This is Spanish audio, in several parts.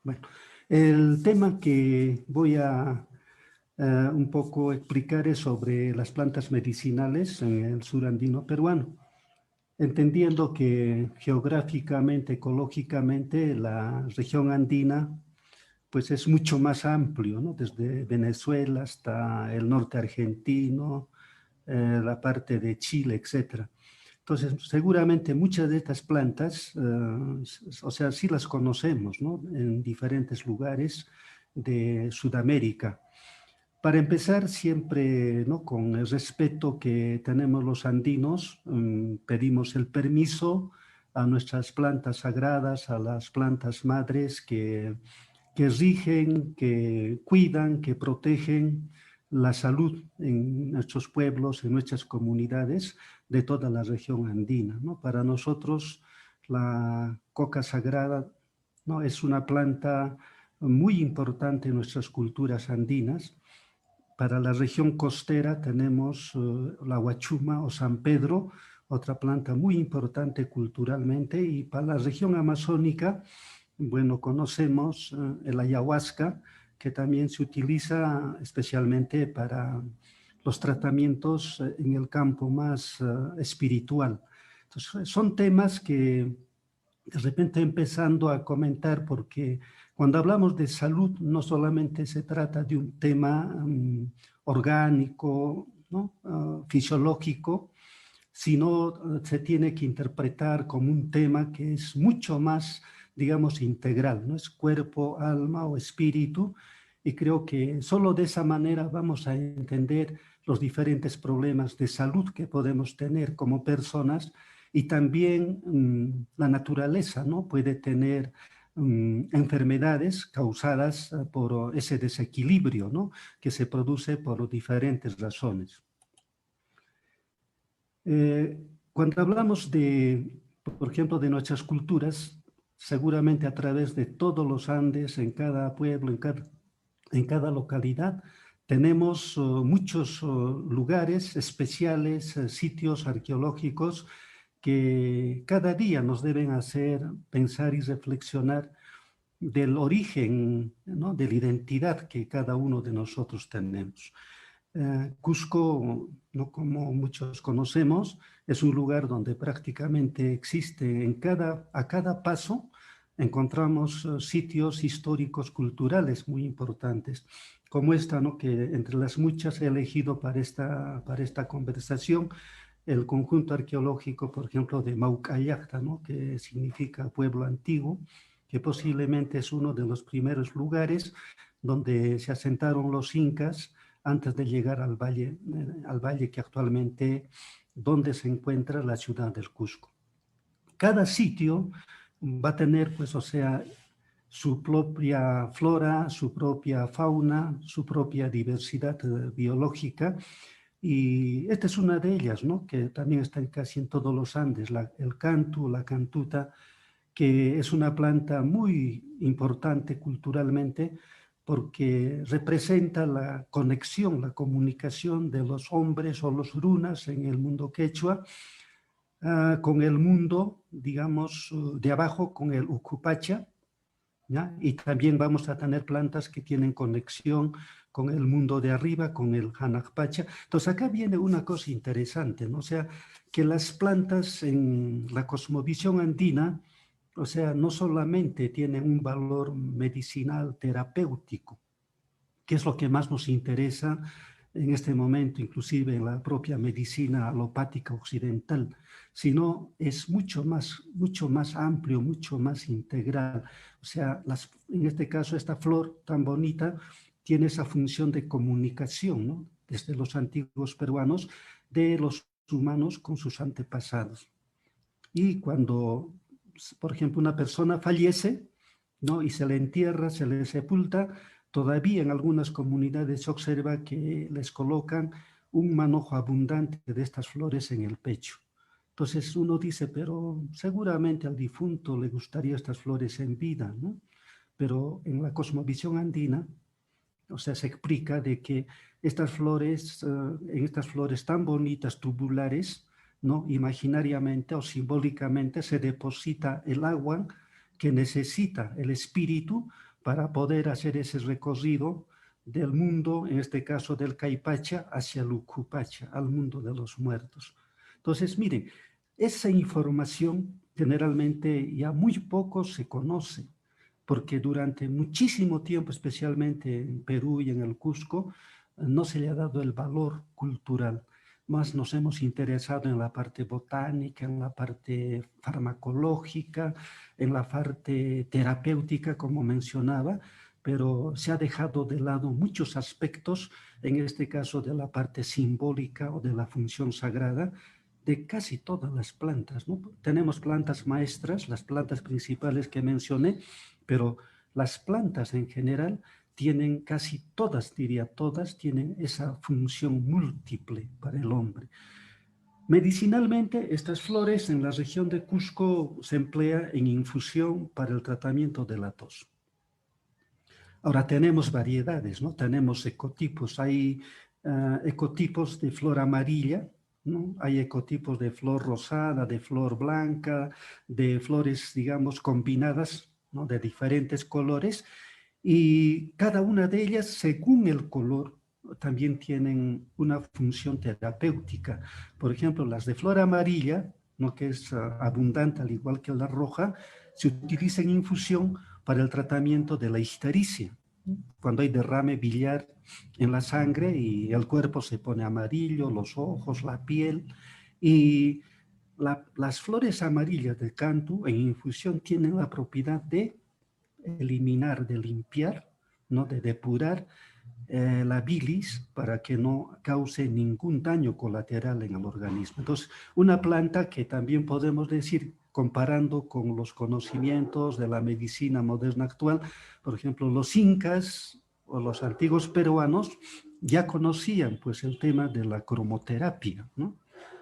Bueno, el tema que voy a un poco explicar es sobre las plantas medicinales en el sur andino peruano, entendiendo que geográficamente, ecológicamente, la región andina pues es mucho más amplio, ¿no? Desde Venezuela hasta el norte argentino, la parte de Chile, etcétera. Entonces, seguramente muchas de estas plantas, o sea, sí las conocemos, ¿no? En diferentes lugares de Sudamérica. Para empezar, siempre, ¿no? Con el respeto que tenemos los andinos, pedimos el permiso a nuestras plantas sagradas, a las plantas madres que rigen, que cuidan, que protegen la salud en nuestros pueblos, en nuestras comunidades de toda la región andina, ¿no? Para nosotros la coca sagrada, ¿no? Es una planta muy importante en nuestras culturas andinas. Para la región costera tenemos la huachuma o San Pedro, otra planta muy importante culturalmente, y para la región amazónica, bueno, conocemos el ayahuasca, que también se utiliza especialmente para los tratamientos en el campo más espiritual. Entonces, son temas que de repente empezando a comentar, porque cuando hablamos de salud no solamente se trata de un tema orgánico, ¿no? Fisiológico, sino se tiene que interpretar como un tema que es mucho más, digamos, integral, ¿no? Es cuerpo, alma o espíritu, y creo que solo de esa manera vamos a entender los diferentes problemas de salud que podemos tener como personas, y también la naturaleza, ¿no? Puede tener enfermedades causadas por ese desequilibrio, ¿no? Que se produce por diferentes razones. Cuando hablamos de, por ejemplo, de nuestras culturas, seguramente a través de todos los Andes, en cada pueblo, en cada localidad, tenemos muchos lugares especiales, sitios arqueológicos que cada día nos deben hacer pensar y reflexionar del origen, ¿no? De la identidad que cada uno de nosotros tenemos. Cusco, ¿no? Como muchos conocemos, es un lugar donde prácticamente existe a cada paso encontramos sitios históricos culturales muy importantes, como esta, ¿no? Que entre las muchas he elegido para esta conversación el conjunto arqueológico, por ejemplo, de Maucallacta, ¿no? Que significa pueblo antiguo, que posiblemente es uno de los primeros lugares donde se asentaron los incas antes de llegar al valle que actualmente, donde se encuentra la ciudad del Cusco. Cada sitio va a tener, pues, o sea, su propia flora, su propia fauna, su propia diversidad biológica, y esta es una de ellas, ¿no? Que también está casi en todos los Andes, el cantu, la cantuta, que es una planta muy importante culturalmente porque representa la conexión, la comunicación de los hombres o los runas en el mundo quechua con el mundo, digamos, de abajo, con el ucupacha, ¿ya? Y también vamos a tener plantas que tienen conexión con el mundo de arriba, con el Hanakpacha. Entonces acá viene una cosa interesante, ¿no? O sea, que las plantas en la cosmovisión andina, o sea, no solamente tienen un valor medicinal terapéutico, que es lo que más nos interesa en este momento, inclusive en la propia medicina alopática occidental, sino es mucho más amplio, mucho más integral. O sea, en este caso, esta flor tan bonita tiene esa función de comunicación, ¿no? Desde los antiguos peruanos, de los humanos con sus antepasados. Y cuando, por ejemplo, una persona fallece, ¿no? Y se le entierra, se le sepulta, todavía en algunas comunidades se observa que les colocan un manojo abundante de estas flores en el pecho. Entonces uno dice, pero seguramente al difunto le gustaría estas flores en vida, ¿no? Pero en la cosmovisión andina, o sea, se explica de que estas flores, en estas flores tan bonitas, tubulares, ¿no? Imaginariamente o simbólicamente se deposita el agua que necesita el espíritu para poder hacer ese recorrido del mundo, en este caso del Caipacha, hacia el Ucupacha, al mundo de los muertos. Entonces, miren, esa información generalmente ya muy poco se conoce, porque durante muchísimo tiempo, especialmente en Perú y en el Cusco, no se le ha dado el valor cultural. Más nos hemos interesado en la parte botánica, en la parte farmacológica, en la parte terapéutica, como mencionaba, pero se ha dejado de lado muchos aspectos, en este caso de la parte simbólica o de la función sagrada, de casi todas las plantas, ¿no? Tenemos plantas maestras, las plantas principales que mencioné, pero las plantas en general tienen casi todas, diría todas, tienen esa función múltiple para el hombre. Medicinalmente, estas flores en la región de Cusco se emplea en infusión para el tratamiento de la tos. Ahora tenemos variedades, ¿no? Tenemos ecotipos, hay ecotipos de flor amarilla, ¿no? Hay ecotipos de flor rosada, de flor blanca, de flores, digamos, combinadas, ¿no? De diferentes colores, y cada una de ellas, según el color, también tienen una función terapéutica. Por ejemplo, las de flor amarilla, ¿no? Que es abundante al igual que la roja, se utiliza en infusión para el tratamiento de la ictericia. Cuando hay derrame biliar en la sangre y el cuerpo se pone amarillo, los ojos, la piel, y las flores amarillas de Cantu en infusión tienen la propiedad de eliminar, de limpiar, ¿no? De depurar la bilis para que no cause ningún daño colateral en el organismo. Entonces, una planta que también podemos decir, comparando con los conocimientos de la medicina moderna actual, por ejemplo, los incas o los antiguos peruanos ya conocían pues el tema de la cromoterapia, ¿no?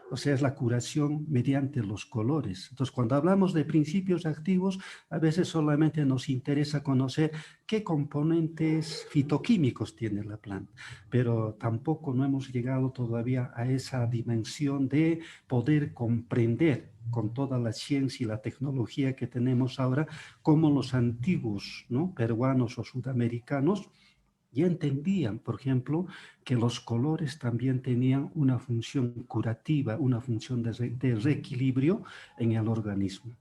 O sea, es la curación mediante los colores. Entonces, cuando hablamos de principios activos, a veces solamente nos interesa conocer qué componentes fitoquímicos tiene la planta, pero tampoco no hemos llegado todavía a esa dimensión de poder comprender con toda la ciencia y la tecnología que tenemos ahora, cómo los antiguos, ¿no? Peruanos o sudamericanos ya entendían, por ejemplo, que los colores también tenían una función curativa, una función de reequilibrio en el organismo.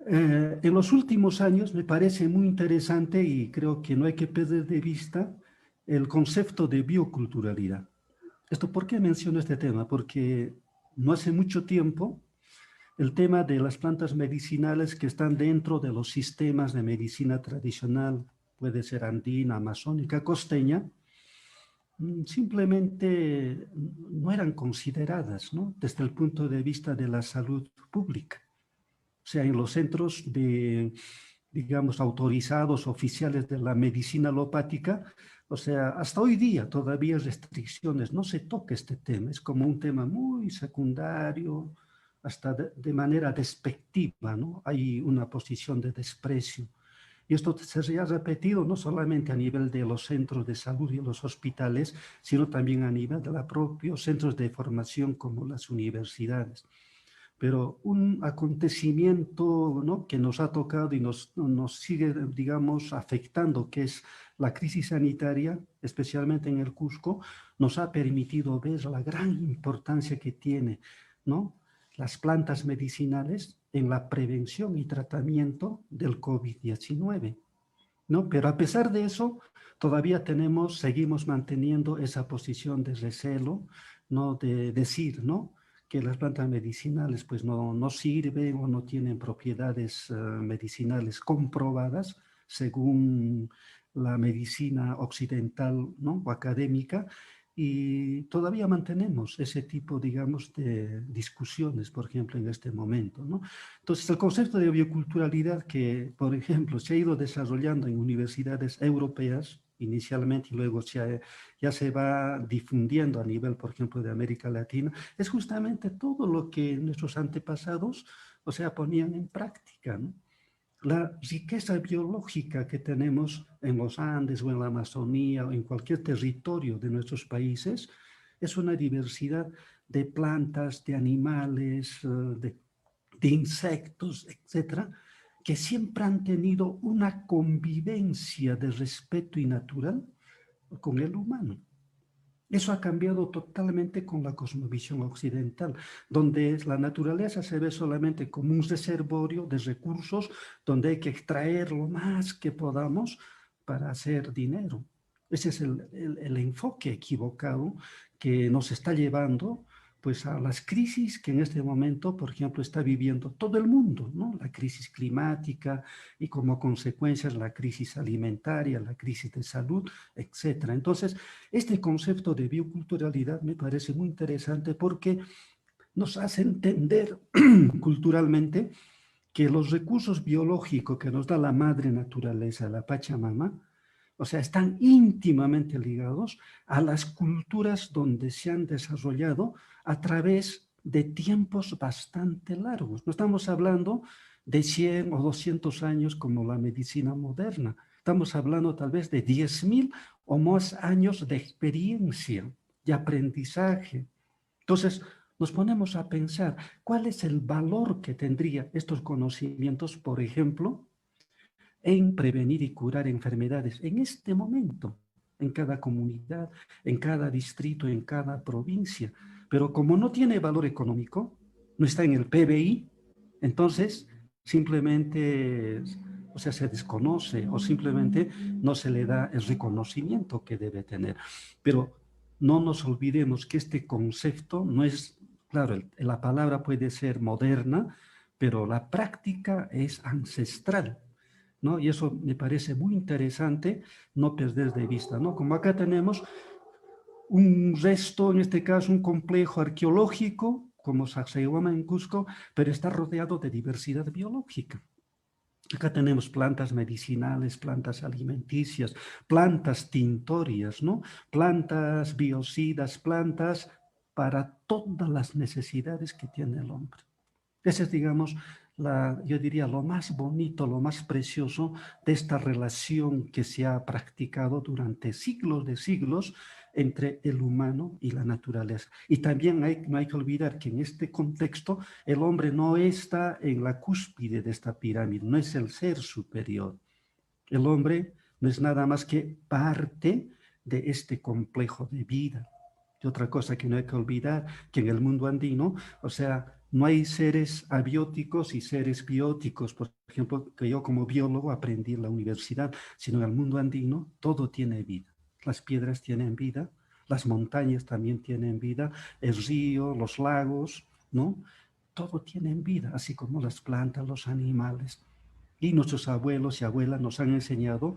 En los últimos años me parece muy interesante y creo que no hay que perder de vista el concepto de bioculturalidad. ¿Por qué menciono este tema? Porque no hace mucho tiempo el tema de las plantas medicinales que están dentro de los sistemas de medicina tradicional, puede ser andina, amazónica, costeña, simplemente no eran consideradas, ¿no? Desde el punto de vista de la salud pública. O sea, en los centros de, digamos, autorizados oficiales de la medicina alopática, o sea, hasta hoy día todavía hay restricciones, no se toca este tema, es como un tema muy secundario, hasta de manera despectiva, ¿no? Hay una posición de desprecio. Y esto se ha repetido no solamente a nivel de los centros de salud y los hospitales, sino también a nivel de los propios centros de formación como las universidades. Pero un acontecimiento, ¿no? Que nos ha tocado y nos sigue, digamos, afectando, que es la crisis sanitaria, especialmente en el Cusco, nos ha permitido ver la gran importancia que tiene, ¿no? Las plantas medicinales en la prevención y tratamiento del COVID-19, ¿no? Pero a pesar de eso, todavía seguimos manteniendo esa posición de recelo, ¿no? De decir, ¿no? Que las plantas medicinales pues no sirven o no tienen propiedades medicinales comprobadas según la medicina occidental, ¿no? O académica, y todavía mantenemos ese tipo, digamos, de discusiones, por ejemplo, en este momento, ¿no? Entonces, el concepto de bioculturalidad que, por ejemplo, se ha ido desarrollando en universidades europeas inicialmente y luego ya se va difundiendo a nivel, por ejemplo, de América Latina, es justamente todo lo que nuestros antepasados, o sea, ponían en práctica, ¿no? La riqueza biológica que tenemos en los Andes o en la Amazonía o en cualquier territorio de nuestros países es una diversidad de plantas, de animales, de insectos, etcétera, que siempre han tenido una convivencia de respeto y natural con el humano. Eso ha cambiado totalmente con la cosmovisión occidental, donde la naturaleza se ve solamente como un reservorio de recursos donde hay que extraer lo más que podamos para hacer dinero. Ese es el enfoque equivocado que nos está llevando pues, a las crisis que en este momento, por ejemplo, está viviendo todo el mundo, ¿no? La crisis climática y como consecuencias la crisis alimentaria, la crisis de salud, etcétera. Entonces, este concepto de bioculturalidad me parece muy interesante porque nos hace entender culturalmente que los recursos biológicos que nos da la madre naturaleza, la Pachamama, o sea, están íntimamente ligados a las culturas donde se han desarrollado a través de tiempos bastante largos. No estamos hablando de 100 o 200 años como la medicina moderna. Estamos hablando tal vez de 10.000 o más años de experiencia, de aprendizaje. Entonces, nos ponemos a pensar cuál es el valor que tendría estos conocimientos, por ejemplo, en prevenir y curar enfermedades en este momento, en cada comunidad, en cada distrito, en cada provincia. Pero como no tiene valor económico, no está en el PBI, entonces simplemente, o sea, se desconoce o simplemente no se le da el reconocimiento que debe tener. Pero no nos olvidemos que este concepto no es, claro, la palabra puede ser moderna, pero la práctica es ancestral, ¿no? Y eso me parece muy interesante no perder de vista, ¿no? Como acá tenemos un resto, en este caso un complejo arqueológico, como Sacsayhuama en Cusco, pero está rodeado de diversidad biológica. Acá tenemos plantas medicinales, plantas alimenticias, plantas tintorias, ¿no? Plantas biocidas, plantas para todas las necesidades que tiene el hombre. Ese es, digamos, yo diría lo más bonito, lo más precioso de esta relación que se ha practicado durante siglos de siglos entre el humano y la naturaleza. Y también no hay que olvidar que en este contexto el hombre no está en la cúspide de esta pirámide, no es el ser superior. El hombre no es nada más que parte de este complejo de vida. Y otra cosa que no hay que olvidar, que en el mundo andino, o sea, no hay seres abióticos y seres bióticos, por ejemplo, que yo como biólogo aprendí en la universidad, sino en el mundo andino todo tiene vida. Las piedras tienen vida, las montañas también tienen vida, el río, los lagos, ¿no? Todo tiene vida, así como las plantas, los animales. Y nuestros abuelos y abuelas nos han enseñado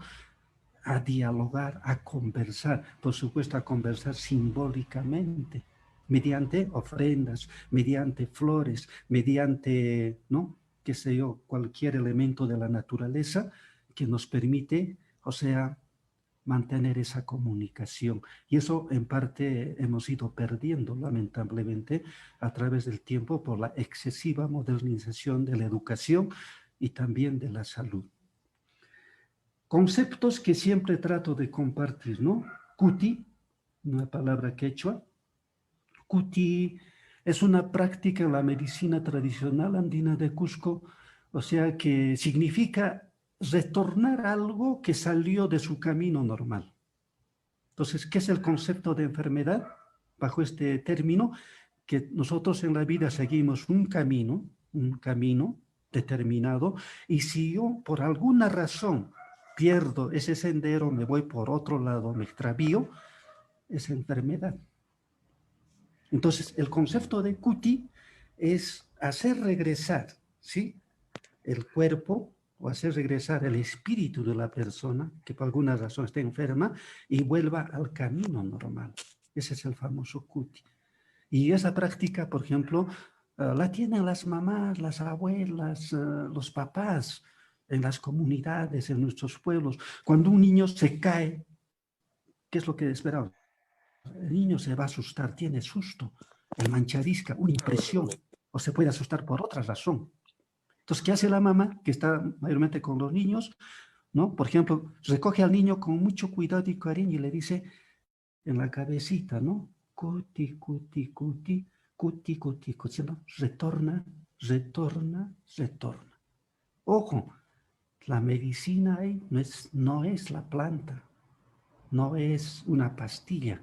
a dialogar, a conversar, por supuesto a conversar simbólicamente, mediante ofrendas, mediante flores, mediante, ¿no? Qué sé yo, cualquier elemento de la naturaleza que nos permite, o sea, mantener esa comunicación. Y eso en parte hemos ido perdiendo, lamentablemente, a través del tiempo por la excesiva modernización de la educación y también de la salud. Conceptos que siempre trato de compartir, ¿no? Kuti, una palabra quechua. Kuti es una práctica en la medicina tradicional andina de Cusco, o sea que significa retornar algo que salió de su camino normal. Entonces, ¿qué es el concepto de enfermedad? Bajo este término, que nosotros en la vida seguimos un camino determinado, y si yo por alguna razón pierdo ese sendero, me voy por otro lado, me extravío, es enfermedad. Entonces, el concepto de Kuti es hacer regresar, ¿sí?, el cuerpo o hacer regresar el espíritu de la persona que por alguna razón está enferma y vuelva al camino normal. Ese es el famoso Kuti. Y esa práctica, por ejemplo, la tienen las mamás, las abuelas, los papás en las comunidades, en nuestros pueblos. Cuando un niño se cae, ¿qué es lo que esperamos? El niño se va a asustar, tiene susto, el mancharisca, una impresión, o se puede asustar por otra razón. Entonces, ¿qué hace la mamá que está mayormente con los niños? ¿No? Por ejemplo, recoge al niño con mucho cuidado y cariño y le dice en la cabecita, ¿no? Cuti, cuti, cuti, cuti, cuti, cuti, ¿no? Retorna, retorna, retorna. Ojo, la medicina ahí no es la planta, no es una pastilla.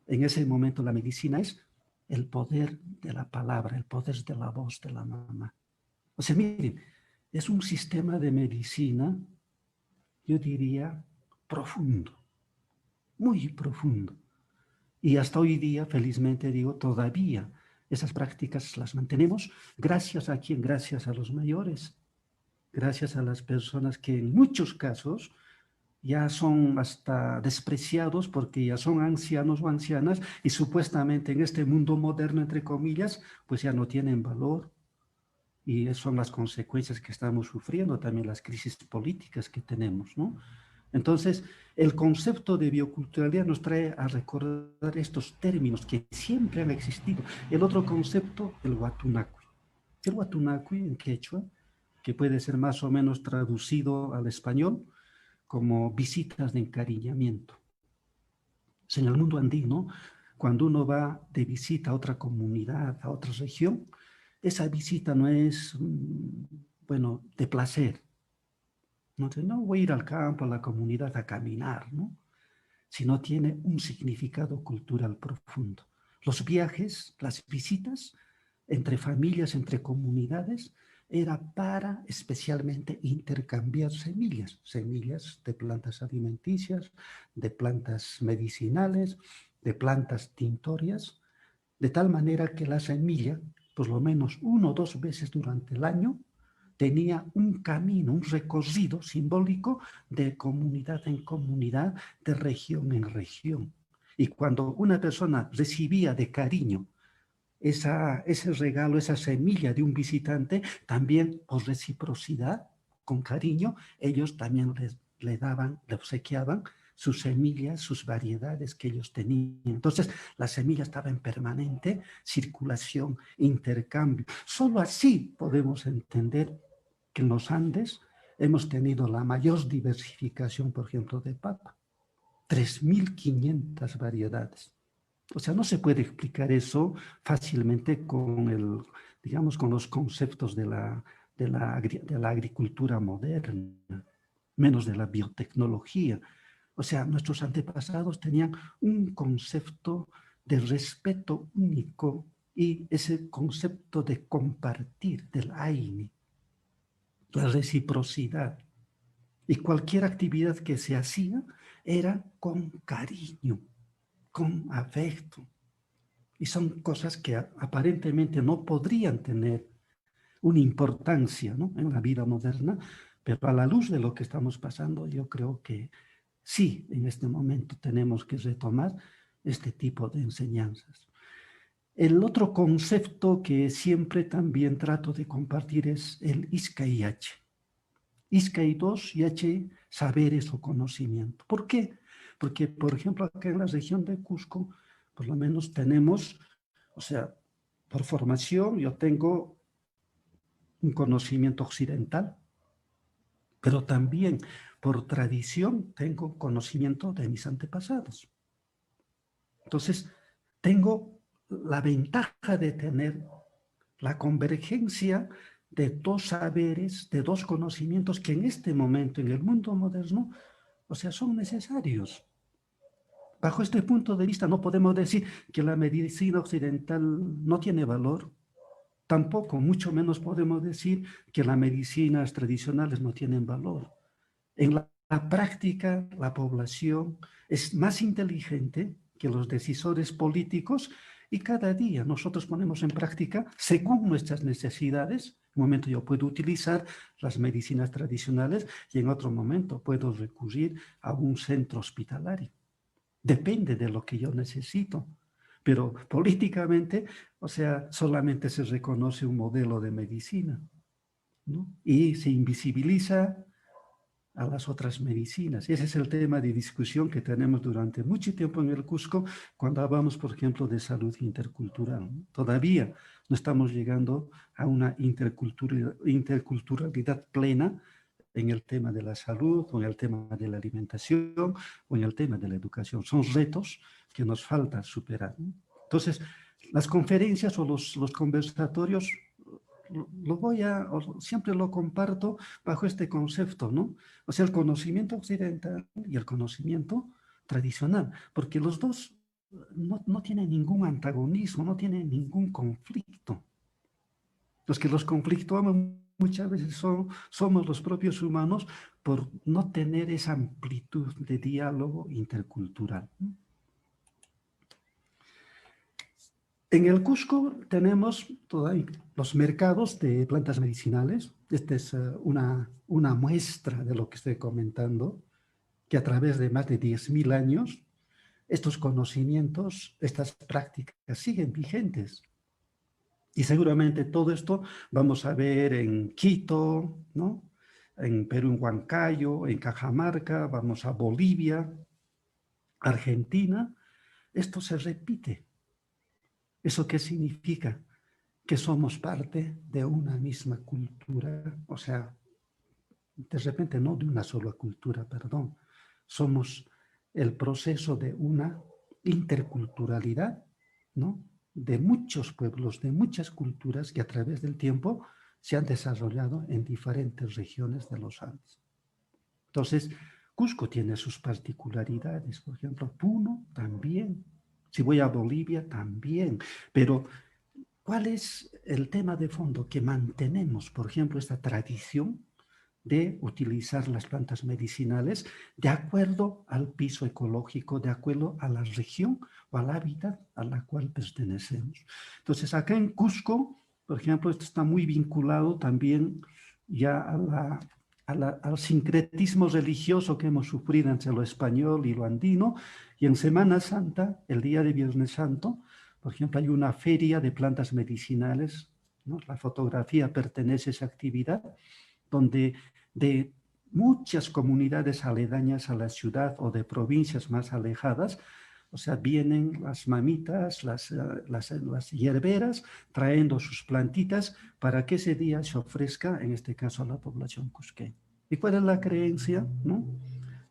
En ese momento la medicina es el poder de la palabra, el poder de la voz de la mamá. O sea, miren, es un sistema de medicina, yo diría, profundo, muy profundo. Y hasta hoy día, felizmente digo, todavía esas prácticas las mantenemos. ¿Gracias a quién? Gracias a los mayores, gracias a las personas que en muchos casos ya son hasta despreciados porque ya son ancianos o ancianas y supuestamente en este mundo moderno, entre comillas, pues ya no tienen valor. Y esas son las consecuencias que estamos sufriendo, también las crisis políticas que tenemos, ¿no? Entonces, el concepto de bioculturalidad nos trae a recordar estos términos que siempre han existido. El otro concepto, el Watunacui. El Watunacui en quechua, que puede ser más o menos traducido al español como visitas de encariñamiento. En el mundo andino, cuando uno va de visita a otra comunidad, a otra región, esa visita no es, bueno, de placer. No voy a ir al campo, a la comunidad a caminar, ¿no? Sino tiene un significado cultural profundo. Los viajes, las visitas entre familias, entre comunidades, era para especialmente intercambiar semillas, semillas de plantas alimenticias, de plantas medicinales, de plantas tintorias, de tal manera que la semilla, por lo menos 1 o 2 veces durante el año, tenía un camino, un recorrido simbólico de comunidad en comunidad, de región en región. Y cuando una persona recibía de cariño ese regalo, esa semilla de un visitante, también por reciprocidad, con cariño, ellos también le daban, le obsequiaban sus semillas, sus variedades que ellos tenían. Entonces, la semilla estaba en permanente circulación, intercambio. Solo así podemos entender que en los Andes hemos tenido la mayor diversificación, por ejemplo, de papa. 3.500 variedades. O sea, no se puede explicar eso fácilmente con digamos, con los conceptos de la agricultura moderna, menos de la biotecnología. O sea, nuestros antepasados tenían un concepto de respeto único y ese concepto de compartir, del aini, la reciprocidad. Y cualquier actividad que se hacía era con cariño, con afecto. Y son cosas que aparentemente no podrían tener una importancia, ¿no?, en la vida moderna, pero a la luz de lo que estamos pasando, yo creo que sí, en este momento tenemos que retomar este tipo de enseñanzas. El otro concepto que siempre también trato de compartir es el ISCA-IH. ISCA-I2 y H, saberes o conocimiento. ¿Por qué? Porque, por ejemplo, acá en la región de Cusco, por lo menos tenemos, o sea, por formación yo tengo un conocimiento occidental, pero también por tradición tengo conocimiento de mis antepasados. Entonces, tengo la ventaja de tener la convergencia de 2 saberes, de 2 conocimientos que en este momento, en el mundo moderno, o sea, son necesarios. Bajo este punto de vista no podemos decir que la medicina occidental no tiene valor. Tampoco, mucho menos podemos decir que las medicinas tradicionales no tienen valor. En la práctica, la población es más inteligente que los decisores políticos y cada día nosotros ponemos en práctica, según nuestras necesidades. En un momento yo puedo utilizar las medicinas tradicionales y en otro momento puedo recurrir a un centro hospitalario. Depende de lo que yo necesito. Pero políticamente, o sea, solamente se reconoce un modelo de medicina, ¿no? Y se invisibiliza a las otras medicinas. Ese es el tema de discusión que tenemos durante mucho tiempo en el Cusco cuando hablamos, por ejemplo, de salud intercultural, ¿no? Todavía no estamos llegando a una interculturalidad plena en el tema de la salud, o en el tema de la alimentación, o en el tema de la educación. Son retos que nos falta superar, ¿no? Entonces, las conferencias o los conversatorios siempre lo comparto bajo este concepto, ¿no? O sea, el conocimiento occidental y el conocimiento tradicional, porque los dos no tienen ningún antagonismo, no tienen ningún conflicto. Los que los conflictuamos muchas veces somos los propios humanos por no tener esa amplitud de diálogo intercultural. En el Cusco tenemos los mercados de plantas medicinales. Esta es una muestra de lo que estoy comentando, que a través de más de 10.000 años, estos conocimientos, estas prácticas siguen vigentes. Y seguramente todo esto vamos a ver en Quito, ¿no? En Perú, en Huancayo, en Cajamarca, vamos a Bolivia, Argentina. Esto se repite. ¿Eso qué significa? Que somos parte de una misma cultura, o sea, de repente no de una sola cultura, perdón. Somos el proceso de una interculturalidad, ¿no? De muchos pueblos, de muchas culturas que a través del tiempo se han desarrollado en diferentes regiones de los Andes. Entonces, Cusco tiene sus particularidades, por ejemplo, Puno también. Si voy a Bolivia también, pero ¿cuál es el tema de fondo? Que mantenemos, por ejemplo, esta tradición de utilizar las plantas medicinales de acuerdo al piso ecológico, de acuerdo a la región o al hábitat a la cual pertenecemos. Entonces, acá en Cusco, por ejemplo, esto está muy vinculado también ya al sincretismo religioso que hemos sufrido entre lo español y lo andino, y en Semana Santa, el día de Viernes Santo, por ejemplo, hay una feria de plantas medicinales, ¿no? La fotografía pertenece a esa actividad, donde de muchas comunidades aledañas a la ciudad o de provincias más alejadas, o sea, vienen las mamitas, las hierberas, trayendo sus plantitas para que ese día se ofrezca, en este caso, a la población cusqueña. ¿Y cuál es la creencia, no?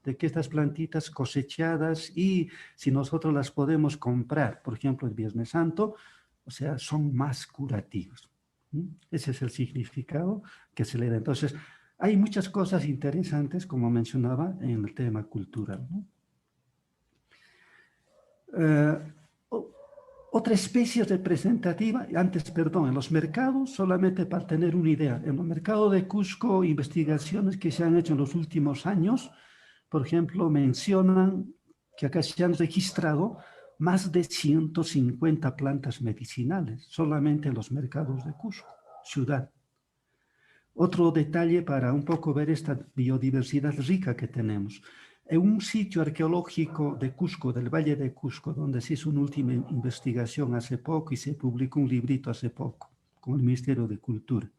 De que estas plantitas cosechadas y si nosotros las podemos comprar, por ejemplo, el Viernes Santo, o sea, son más curativas. Ese es el significado que se le da. Entonces, hay muchas cosas interesantes, como mencionaba, en el tema cultural, ¿no? Otra especie representativa, antes, perdón, en los mercados, solamente para tener una idea, en el mercado de Cusco, investigaciones que se han hecho en los últimos años, por ejemplo, mencionan que acá se han registrado más de 150 plantas medicinales, solamente en los mercados de Cusco, ciudad. Otro detalle para un poco ver esta biodiversidad rica que tenemos. En un sitio arqueológico de Cusco, del Valle de Cusco, donde se hizo una última investigación hace poco y se publicó un librito hace poco con el Ministerio de Cultura,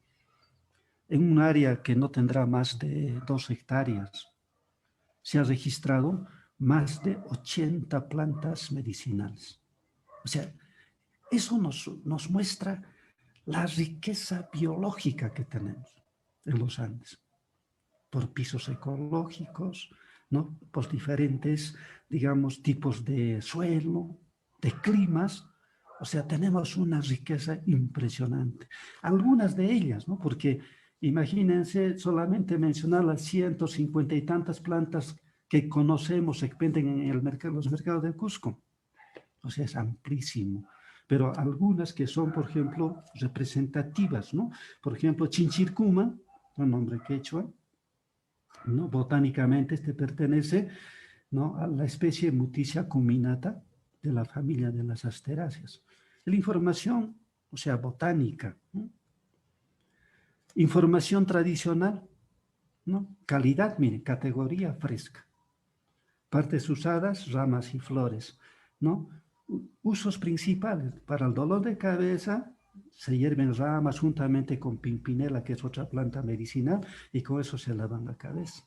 en un área que no tendrá más de 2 hectáreas, se ha registrado más de 80 plantas medicinales. O sea, eso nos muestra la riqueza biológica que tenemos en los Andes, por pisos ecológicos, ¿no? Por diferentes, digamos, tipos de suelo, de climas. O sea, tenemos una riqueza impresionante. Algunas de ellas, ¿no? Porque imagínense solamente mencionar las 150 y tantas plantas que conocemos, se venden en los mercados de Cusco. O sea, es amplísimo. Pero algunas que son, por ejemplo, representativas, ¿no? Por ejemplo, Chinchircuma, un nombre quechua, ¿no? Botánicamente este pertenece, ¿no? a la especie Muticia cuminata de la familia de las asteráceas. La información, o sea, botánica, ¿no? Información tradicional, ¿no? Calidad, mire, categoría fresca. Partes usadas, ramas y flores, ¿no? Usos principales, para el dolor de cabeza, se hierven ramas juntamente con pimpinela, que es otra planta medicinal, y con eso se lavan la cabeza.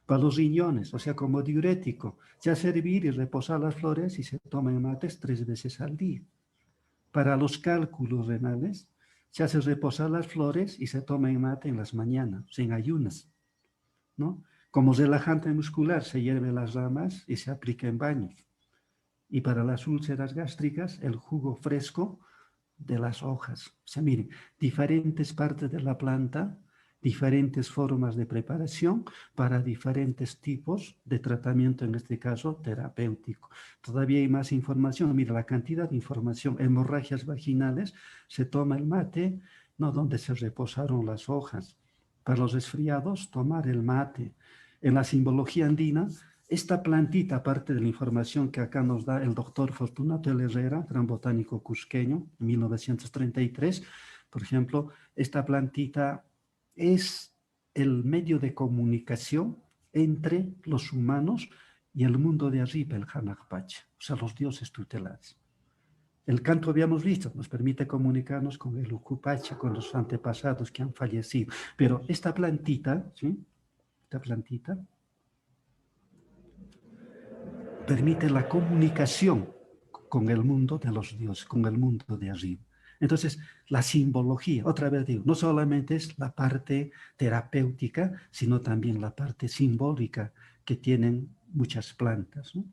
Para los riñones, o sea, como diurético, se hace hervir y reposar las flores y se toman mates 3 veces al día. Para los cálculos renales, se hace reposar las flores y se toma en mate en las mañanas, en ayunas, ¿no? Como relajante muscular, se hierve las ramas y se aplica en baños. Y para las úlceras gástricas, el jugo fresco, de las hojas. O sea, miren, diferentes partes de la planta, diferentes formas de preparación para diferentes tipos de tratamiento, en este caso terapéutico. Todavía hay más información. Mira, la cantidad de información. Hemorragias vaginales, se toma el mate, no donde se reposaron las hojas. Para los resfriados, tomar el mate. En la simbología andina, esta plantita, aparte de la información que acá nos da el doctor Fortunato L. Herrera, gran botánico cusqueño, en 1933, por ejemplo, esta plantita es el medio de comunicación entre los humanos y el mundo de arriba, el Hanakpacha, o sea, los dioses tutelares. El canto, habíamos visto, nos permite comunicarnos con el Ucupacha, con los antepasados que han fallecido. Pero esta plantita, ¿sí? Esta plantita permite la comunicación con el mundo de los dioses, con el mundo de arriba. Entonces, la simbología, otra vez digo, no solamente es la parte terapéutica, sino también la parte simbólica que tienen muchas plantas, ¿no?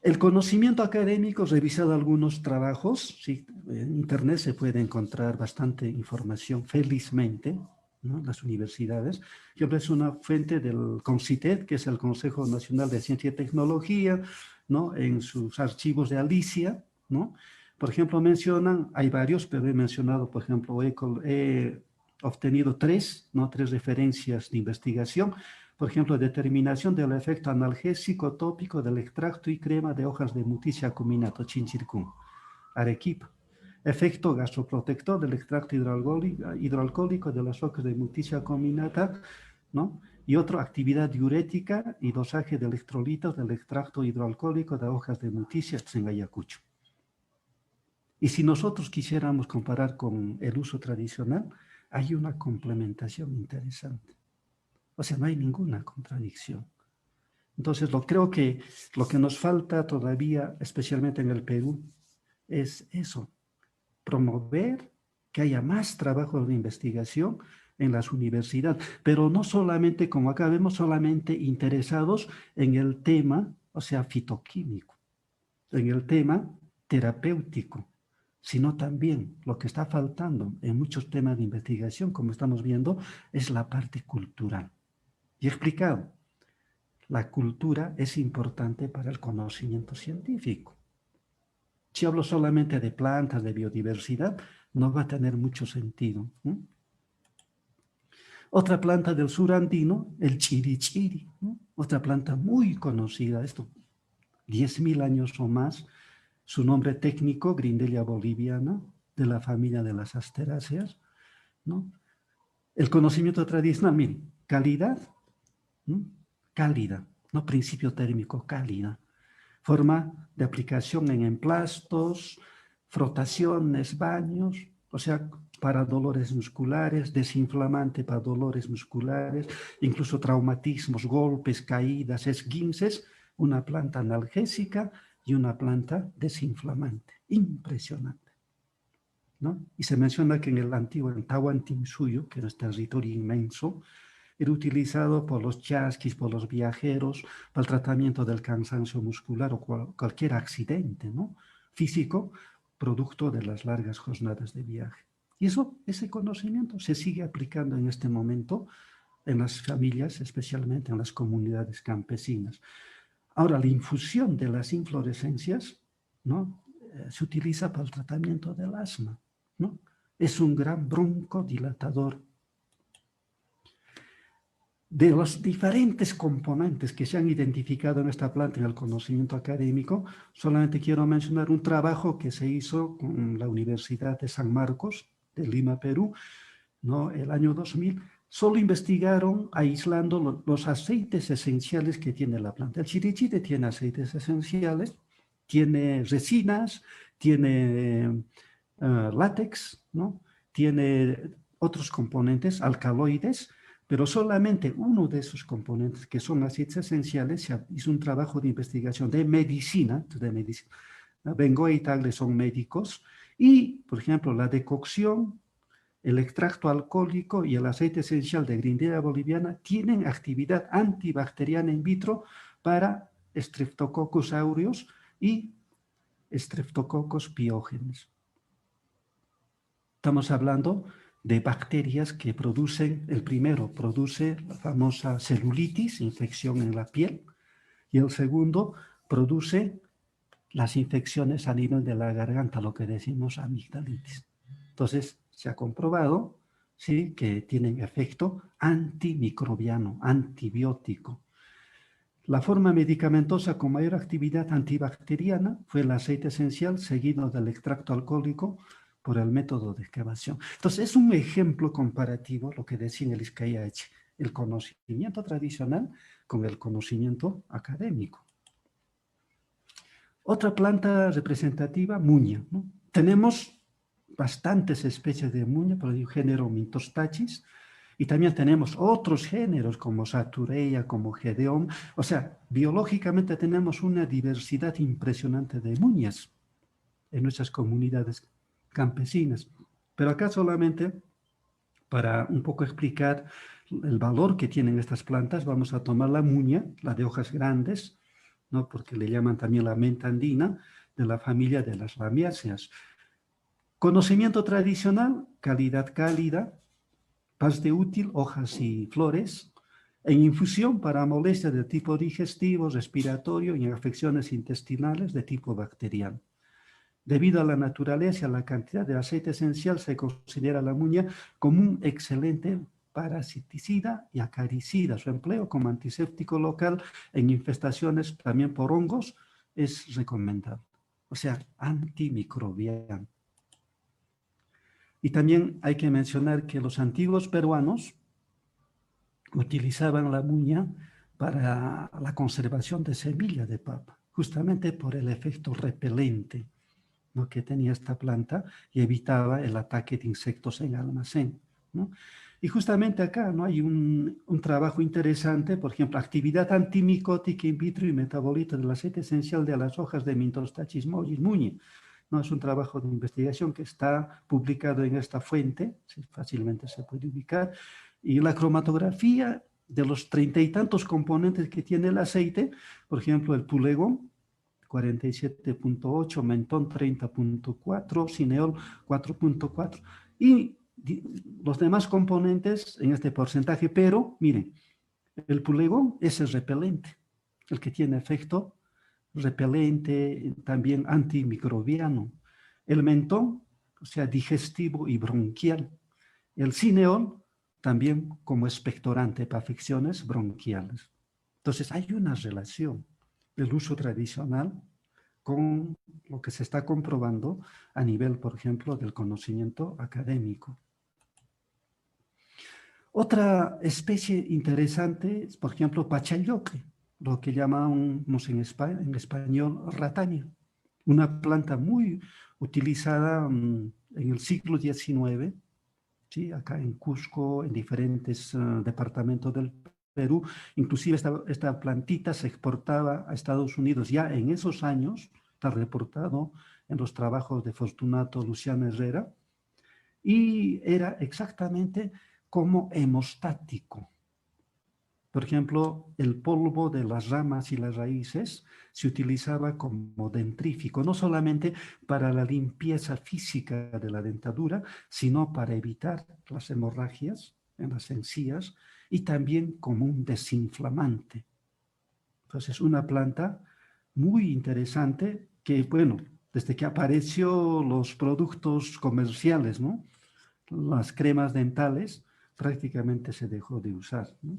El conocimiento académico, revisado algunos trabajos, sí, en internet se puede encontrar bastante información, felizmente, ¿no? En las universidades. Yo es una fuente del CONCITED, que es el Consejo Nacional de Ciencia y Tecnología, ¿no? En sus archivos de Alicia, ¿no? Por ejemplo, mencionan, hay varios, pero he mencionado, por ejemplo, he obtenido tres referencias de investigación. Por ejemplo, determinación del efecto analgésico tópico del extracto y crema de hojas de Mutissia acuminato, Chinchircún, Arequipa. Efecto gastroprotector del extracto hidroalcohólico de las hojas de Mutissia acuminata, ¿no? Y otra, actividad diurética y dosaje de electrolitos del extracto hidroalcohólico de hojas de Mutissia en Ayacucho. Y si nosotros quisiéramos comparar con el uso tradicional, hay una complementación interesante. O sea, no hay ninguna contradicción. Entonces, creo que lo que nos falta todavía, especialmente en el Perú, es eso, promover que haya más trabajo de investigación en las universidades, pero no solamente, como acá vemos, solamente interesados en el tema, o sea, fitoquímico, en el tema terapéutico, sino también lo que está faltando en muchos temas de investigación, como estamos viendo, es la parte cultural. Y he explicado, la cultura es importante para el conocimiento científico. Si hablo solamente de plantas, de biodiversidad, no va a tener mucho sentido, ¿no? Otra planta del sur andino, el chirichiri, ¿no? Otra planta muy conocida, esto 10.000 años o más, su nombre técnico, Grindelia boliviana, de la familia de las asteráceas, ¿no? El conocimiento tradicional, miren, calidad, ¿no? Cálida, no principio térmico, cálida. Forma de aplicación en emplastos, frotaciones, baños, o sea, para dolores musculares, desinflamante para dolores musculares, incluso traumatismos, golpes, caídas, esguinces, una planta analgésica y una planta desinflamante. Impresionante, ¿no? Y se menciona que en el antiguo Tahuantinsuyo, que es un territorio inmenso, era utilizado por los chasquis, por los viajeros, para el tratamiento del cansancio muscular o cualquier accidente, ¿no? Físico, producto de las largas jornadas de viaje. Y ese conocimiento se sigue aplicando en este momento en las familias, especialmente en las comunidades campesinas. Ahora, la infusión de las inflorescencias, ¿no? Se utiliza para el tratamiento del asma, ¿no? Es un gran broncodilatador. De los diferentes componentes que se han identificado en esta planta en el conocimiento académico, solamente quiero mencionar un trabajo que se hizo con la Universidad de San Marcos de Lima, Perú, ¿no? El año 2000. Solo investigaron aislando los aceites esenciales que tiene la planta. El chirichite tiene aceites esenciales, tiene resinas, tiene látex, ¿no? Tiene otros componentes, alcaloides, pero solamente uno de esos componentes, que son aceites esenciales, se hizo un trabajo de investigación de medicina. Bengoa y Tagle son médicos, y, por ejemplo, la decocción, el extracto alcohólico y el aceite esencial de Grindelia boliviana tienen actividad antibacteriana in vitro para Streptococcus aureus y Streptococcus pyogenes. Estamos hablando de bacterias que producen, el primero produce la famosa celulitis, infección en la piel, y el segundo produce las infecciones a nivel de la garganta, lo que decimos amigdalitis. Entonces, se ha comprobado, ¿sí?, que tienen efecto antimicrobiano, antibiótico. La forma medicamentosa con mayor actividad antibacteriana fue el aceite esencial seguido del extracto alcohólico por el método de excavación. Entonces, es un ejemplo comparativo, lo que decía en el Izcayache, el conocimiento tradicional con el conocimiento académico. Otra planta representativa, muña, ¿no? Tenemos bastantes especies de muña, por el género Mintostachys, y también tenemos otros géneros como Satureia, como Gedeon. O sea, biológicamente tenemos una diversidad impresionante de muñas en nuestras comunidades campesinas. Pero acá solamente para un poco explicar el valor que tienen estas plantas, vamos a tomar la muña, la de hojas grandes, ¿no?, porque le llaman también la menta andina, de la familia de las ramiáceas. Conocimiento tradicional, calidad cálida, paste útil, hojas y flores, en infusión para molestias de tipo digestivo, respiratorio y en afecciones intestinales de tipo bacteriano. Debido a la naturaleza y a la cantidad de aceite esencial, se considera la muña como un excelente parasiticida y acaricida. Su empleo como antiséptico local en infestaciones también por hongos es recomendable. O sea, antimicrobiano. Y también hay que mencionar que los antiguos peruanos utilizaban la muña para la conservación de semillas de papa, justamente por el efecto repelente, ¿no?, que tenía esta planta y evitaba el ataque de insectos en almacén, ¿no? Y justamente acá, ¿no?, hay un trabajo interesante, por ejemplo, actividad antimicótica in vitro y metabolito del aceite esencial de las hojas de Mintostachys mollis muña. No, es un trabajo de investigación que está publicado en esta fuente, fácilmente se puede ubicar, y la cromatografía de los 30 y tantos componentes que tiene el aceite, por ejemplo, el pulegón, 47.8, mentón 30.4, cineol 4.4, y los demás componentes en este porcentaje, pero miren, el pulegón es el repelente, el que tiene efecto repelente, también antimicrobiano. El mentón, o sea, digestivo y bronquial. El cineol, también como expectorante para afecciones bronquiales. Entonces, hay una relación del uso tradicional con lo que se está comprobando a nivel, por ejemplo, del conocimiento académico. Otra especie interesante es, por ejemplo, pachayote, lo que llamamos en español rataña, una planta muy utilizada en el siglo XIX, ¿sí?, acá en Cusco, en diferentes departamentos del Perú. Inclusive esta plantita se exportaba a Estados Unidos ya en esos años, está reportado en los trabajos de Fortunato Luciano Herrera, y era exactamente como hemostático. Por ejemplo, el polvo de las ramas y las raíces se utilizaba como dentrífico, no solamente para la limpieza física de la dentadura, sino para evitar las hemorragias en las encías y también como un desinflamante. Entonces, una planta muy interesante que, bueno, desde que apareció los productos comerciales, ¿no?, las cremas dentales, prácticamente se dejó de usar, ¿no?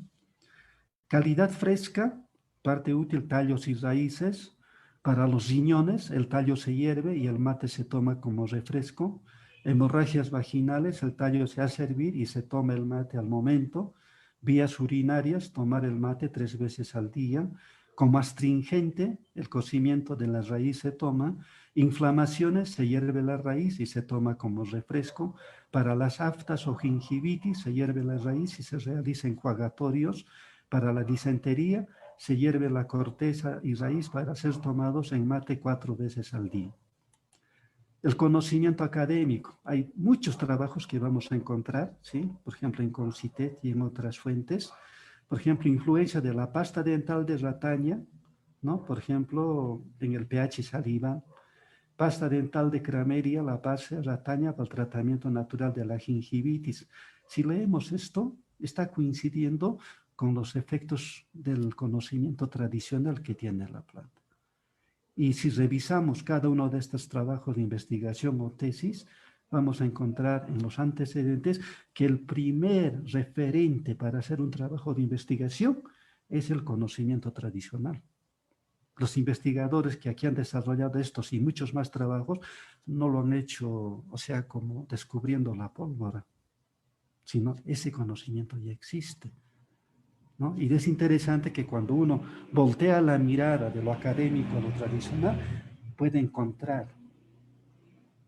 Calidad fresca, parte útil, tallos y raíces. Para los riñones, el tallo se hierve y el mate se toma como refresco. Hemorragias vaginales, el tallo se hace hervir y se toma el mate al momento. Vías urinarias, tomar el mate 3 veces al día. Como astringente, el cocimiento de la raíz se toma. Inflamaciones, se hierve la raíz y se toma como refresco. Para las aftas o gingivitis, se hierve la raíz y se realiza enjuagatorios. Para la disentería, se hierve la corteza y raíz para ser tomados en mate 4 veces al día. El conocimiento académico. Hay muchos trabajos que vamos a encontrar, ¿sí?, por ejemplo, en Concitet y en otras fuentes. Por ejemplo, influencia de la pasta dental de rataña, ¿no?, por ejemplo, en el pH saliva. pasta dental de Crameria, la base rataña para el tratamiento natural de la gingivitis. Si leemos esto, está coincidiendo con los efectos del conocimiento tradicional que tiene la planta. Y si revisamos cada uno de estos trabajos de investigación o tesis, vamos a encontrar en los antecedentes que el primer referente para hacer un trabajo de investigación es el conocimiento tradicional. Los investigadores que aquí han desarrollado estos y muchos más trabajos no lo han hecho, o sea, como descubriendo la pólvora, sino ese conocimiento ya existe, ¿no? Y es interesante que cuando uno voltea la mirada de lo académico a lo tradicional, puede encontrar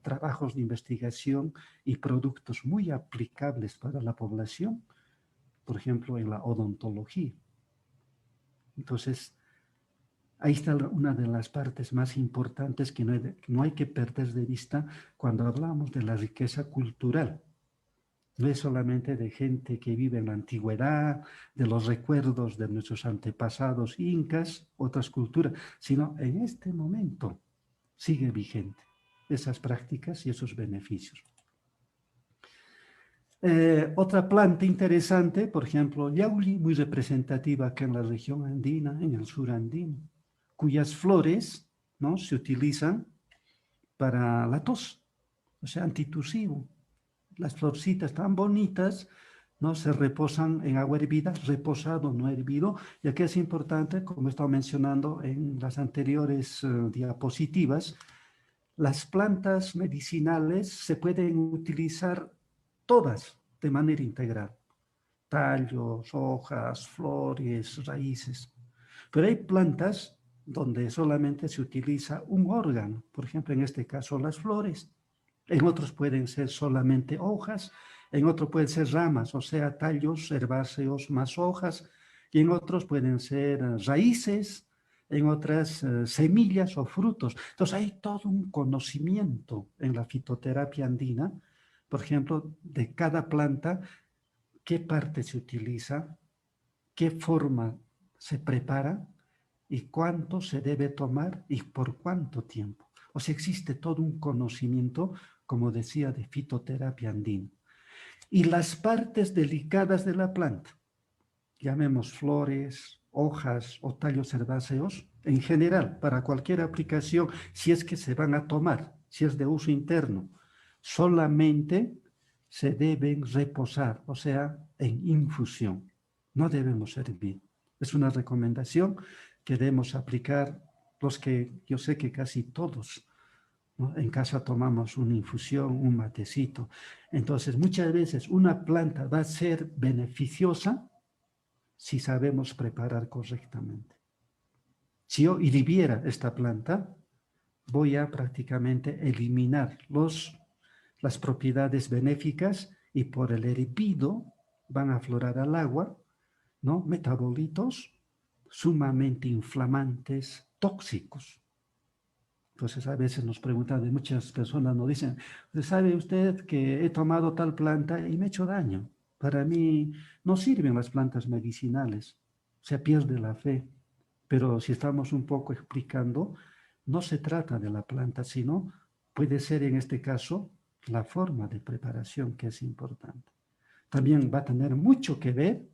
trabajos de investigación y productos muy aplicables para la población, por ejemplo, en la odontología. Entonces, ahí está una de las partes más importantes que no hay que perder de vista cuando hablamos de la riqueza cultural. No es solamente de gente que vive en la antigüedad, de los recuerdos de nuestros antepasados incas, otras culturas, sino en este momento sigue vigente esas prácticas y esos beneficios. Otra planta interesante, por ejemplo, yauli, muy representativa acá en la región andina, en el sur andino, cuyas flores, ¿no?, se utilizan para la tos, o sea, antitusivo. Las florcitas tan bonitas, ¿no?, se reposan en agua hervida, reposado, no hervido, y aquí es importante, como he estado mencionando en las anteriores diapositivas, las plantas medicinales se pueden utilizar todas de manera integral, tallos, hojas, flores, raíces, pero hay plantas donde solamente se utiliza un órgano, por ejemplo, en este caso las flores. En otros pueden ser solamente hojas, en otros pueden ser ramas, o sea, tallos herbáceos más hojas, y en otros pueden ser raíces, en otras semillas o frutos. Entonces hay todo un conocimiento en la fitoterapia andina, por ejemplo, de cada planta, qué parte se utiliza, qué forma se prepara y cuánto se debe tomar y por cuánto tiempo. O sea, existe todo un conocimiento, como decía, de fitoterapia andina. Y las partes delicadas de la planta, llamemos flores, hojas o tallos herbáceos, en general, para cualquier aplicación, si es que se van a tomar, si es de uso interno, solamente se deben reposar, o sea, en infusión. No debemos hervir. Es una recomendación que debemos aplicar los que yo sé que casi todos, ¿no?, en casa tomamos una infusión, un matecito. Entonces, muchas veces una planta va a ser beneficiosa si sabemos preparar correctamente. Si yo hirviera esta planta, voy a prácticamente eliminar las propiedades benéficas y por el hervido van a aflorar al agua, ¿no?, metabolitos sumamente inflamantes, tóxicos. Entonces a veces nos preguntan, muchas personas nos dicen, ¿sabe usted que he tomado tal planta y me he hecho daño? Para mí no sirven las plantas medicinales, se pierde la fe. Pero si estamos un poco explicando, no se trata de la planta, sino puede ser en este caso la forma de preparación que es importante. También va a tener mucho que ver,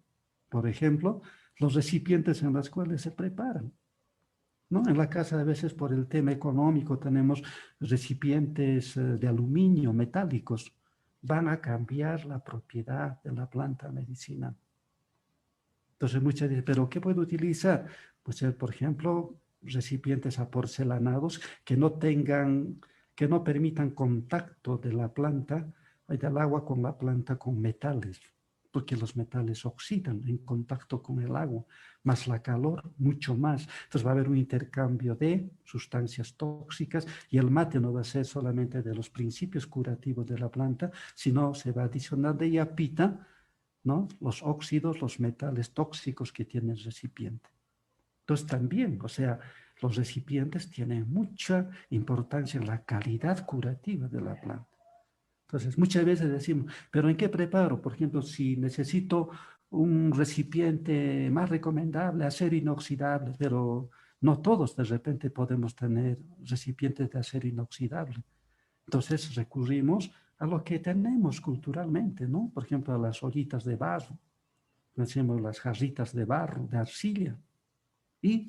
por ejemplo, los recipientes en los cuales se preparan, ¿no? En la casa a veces por el tema económico tenemos recipientes de aluminio, metálicos, van a cambiar la propiedad de la planta medicinal. Entonces muchas dicen, ¿pero qué puedo utilizar? Pues por ejemplo, recipientes aporcelanados que no permitan contacto de la planta, del agua con la planta con metales, porque los metales oxidan en contacto con el agua, más la calor, mucho más. Entonces va a haber un intercambio de sustancias tóxicas y el mate no va a ser solamente de los principios curativos de la planta, sino se va a adicionar de yapita, ¿no?, los óxidos, los metales tóxicos que tiene el recipiente. Entonces también, o sea, los recipientes tienen mucha importancia en la calidad curativa de la planta. Entonces muchas veces decimos, ¿pero en qué preparo? Por ejemplo, si necesito un recipiente más recomendable, acero inoxidable, pero No todos de repente podemos tener recipientes de acero inoxidable. Entonces recurrimos a lo que tenemos culturalmente, ¿no? Por ejemplo, a las ollitas de barro, decimos las jarritas de barro, de arcilla. Y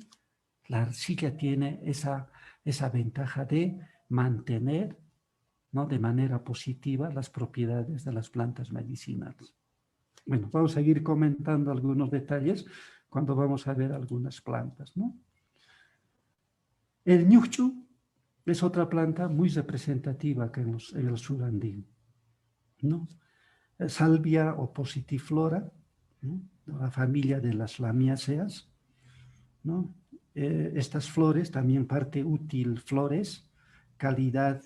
la arcilla tiene esa ventaja de mantener, ¿no?, de manera positiva las propiedades de las plantas medicinales. Bueno, vamos a seguir comentando algunos detalles cuando vamos a ver algunas plantas, ¿no? El ñuchu es otra planta muy representativa acá en el sur andino, ¿no? Salvia oppositiflora, ¿no?, de la familia de las lamiáceas, ¿no? Estas flores, también parte útil flores, calidad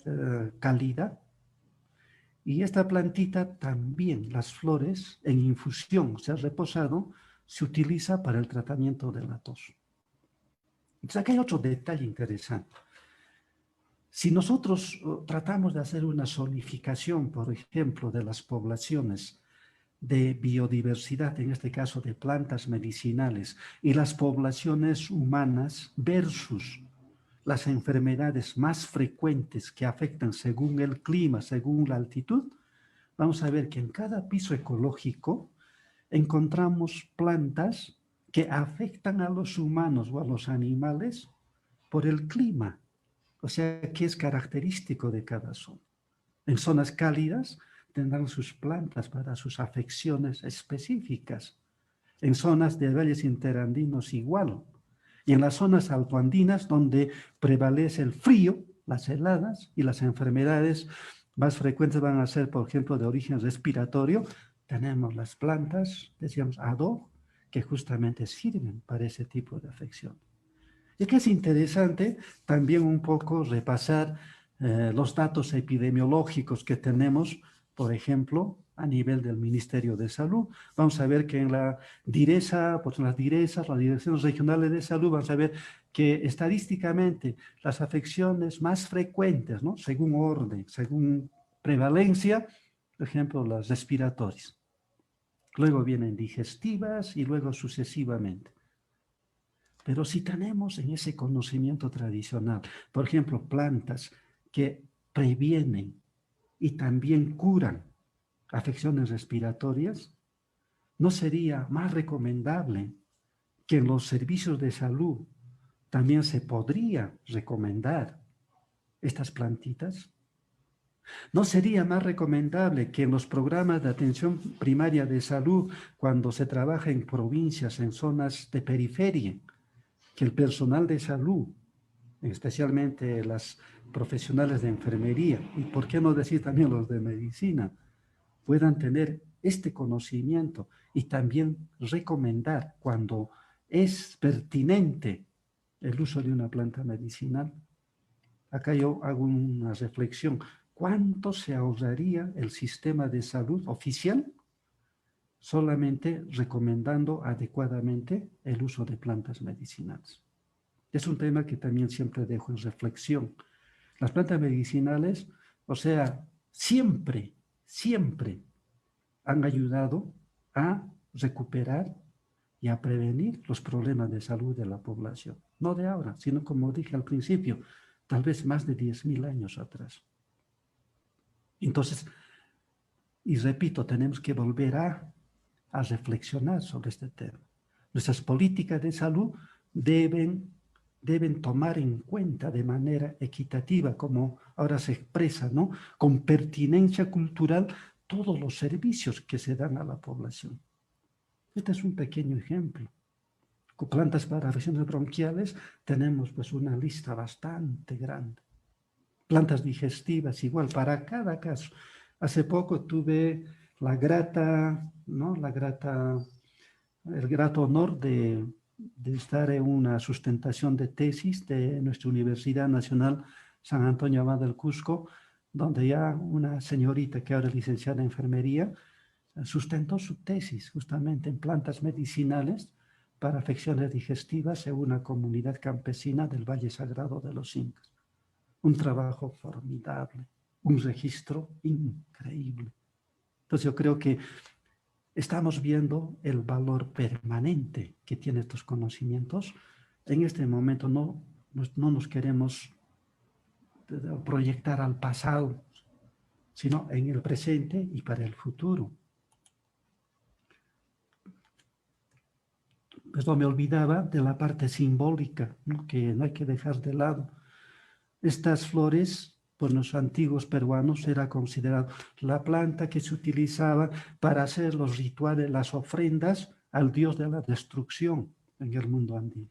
cálida. Y esta plantita también, las flores en infusión, o sea, reposado, se utiliza para el tratamiento de la tos. Entonces, aquí hay otro detalle interesante. Si nosotros tratamos de hacer una zonificación, por ejemplo, de las poblaciones de biodiversidad, en este caso de plantas medicinales, y las poblaciones humanas versus las enfermedades más frecuentes que afectan según el clima, según la altitud, vamos a ver que en cada piso ecológico encontramos plantas que afectan a los humanos o a los animales por el clima, o sea, que es característico de cada zona. En zonas cálidas tendrán sus plantas para sus afecciones específicas. En zonas de valles interandinos igual. Y en las zonas altoandinas donde prevalece el frío, las heladas y las enfermedades más frecuentes van a ser, por ejemplo, de origen respiratorio, tenemos las plantas, decíamos, ad hoc, que justamente sirven para ese tipo de afección. Y que es interesante también un poco repasar los datos epidemiológicos que tenemos, por ejemplo, a nivel del Ministerio de Salud. Vamos a ver que en la DIRESA, pues en las DIRESAs, las Direcciones Regionales de Salud, vamos a ver que estadísticamente las afecciones más frecuentes, ¿no?, según orden, según prevalencia, por ejemplo, las respiratorias. Luego vienen digestivas y luego sucesivamente. Pero si tenemos en ese conocimiento tradicional, por ejemplo, plantas que previenen y también curan afecciones respiratorias, ¿no sería más recomendable que en los servicios de salud también se podría recomendar estas plantitas? ¿No sería más recomendable que en los programas de atención primaria de salud, cuando se trabaja en provincias, en zonas de periferia, que el personal de salud, especialmente las profesionales de enfermería, y por qué no decir también los de medicina, puedan tener este conocimiento y también recomendar cuando es pertinente el uso de una planta medicinal? Acá yo hago una reflexión. ¿Cuánto se ahorraría el sistema de salud oficial solamente recomendando adecuadamente el uso de plantas medicinales? Es un tema que también siempre dejo en reflexión. Las plantas medicinales, o sea, siempre han ayudado a recuperar y a prevenir los problemas de salud de la población. No de ahora, sino como dije al principio, tal vez más de 10.000 años atrás. Entonces, y repito, tenemos que volver a reflexionar sobre este tema. Nuestras políticas de salud deben tomar en cuenta de manera equitativa, como ahora se expresa, ¿no?, con pertinencia cultural, todos los servicios que se dan a la población. Este es un pequeño ejemplo. Con plantas para afecciones bronquiales tenemos pues una lista bastante grande. Plantas digestivas igual, para cada caso. Hace poco tuve el grato honor de estar en una sustentación de tesis de nuestra Universidad Nacional San Antonio Abad del Cusco, donde ya una señorita que ahora es licenciada en enfermería sustentó su tesis justamente en plantas medicinales para afecciones digestivas en una comunidad campesina del Valle Sagrado de los Incas. Un trabajo formidable, un registro increíble. Entonces yo creo que estamos viendo el valor permanente que tienen estos conocimientos en este momento no nos queremos proyectar al pasado, sino en el presente y para el futuro. Esto me olvidaba de la parte simbólica, ¿no? Que no hay que dejar de lado. Estas flores, por los antiguos peruanos, era considerada la planta que se utilizaba para hacer los rituales, las ofrendas al dios de la destrucción en el mundo andino.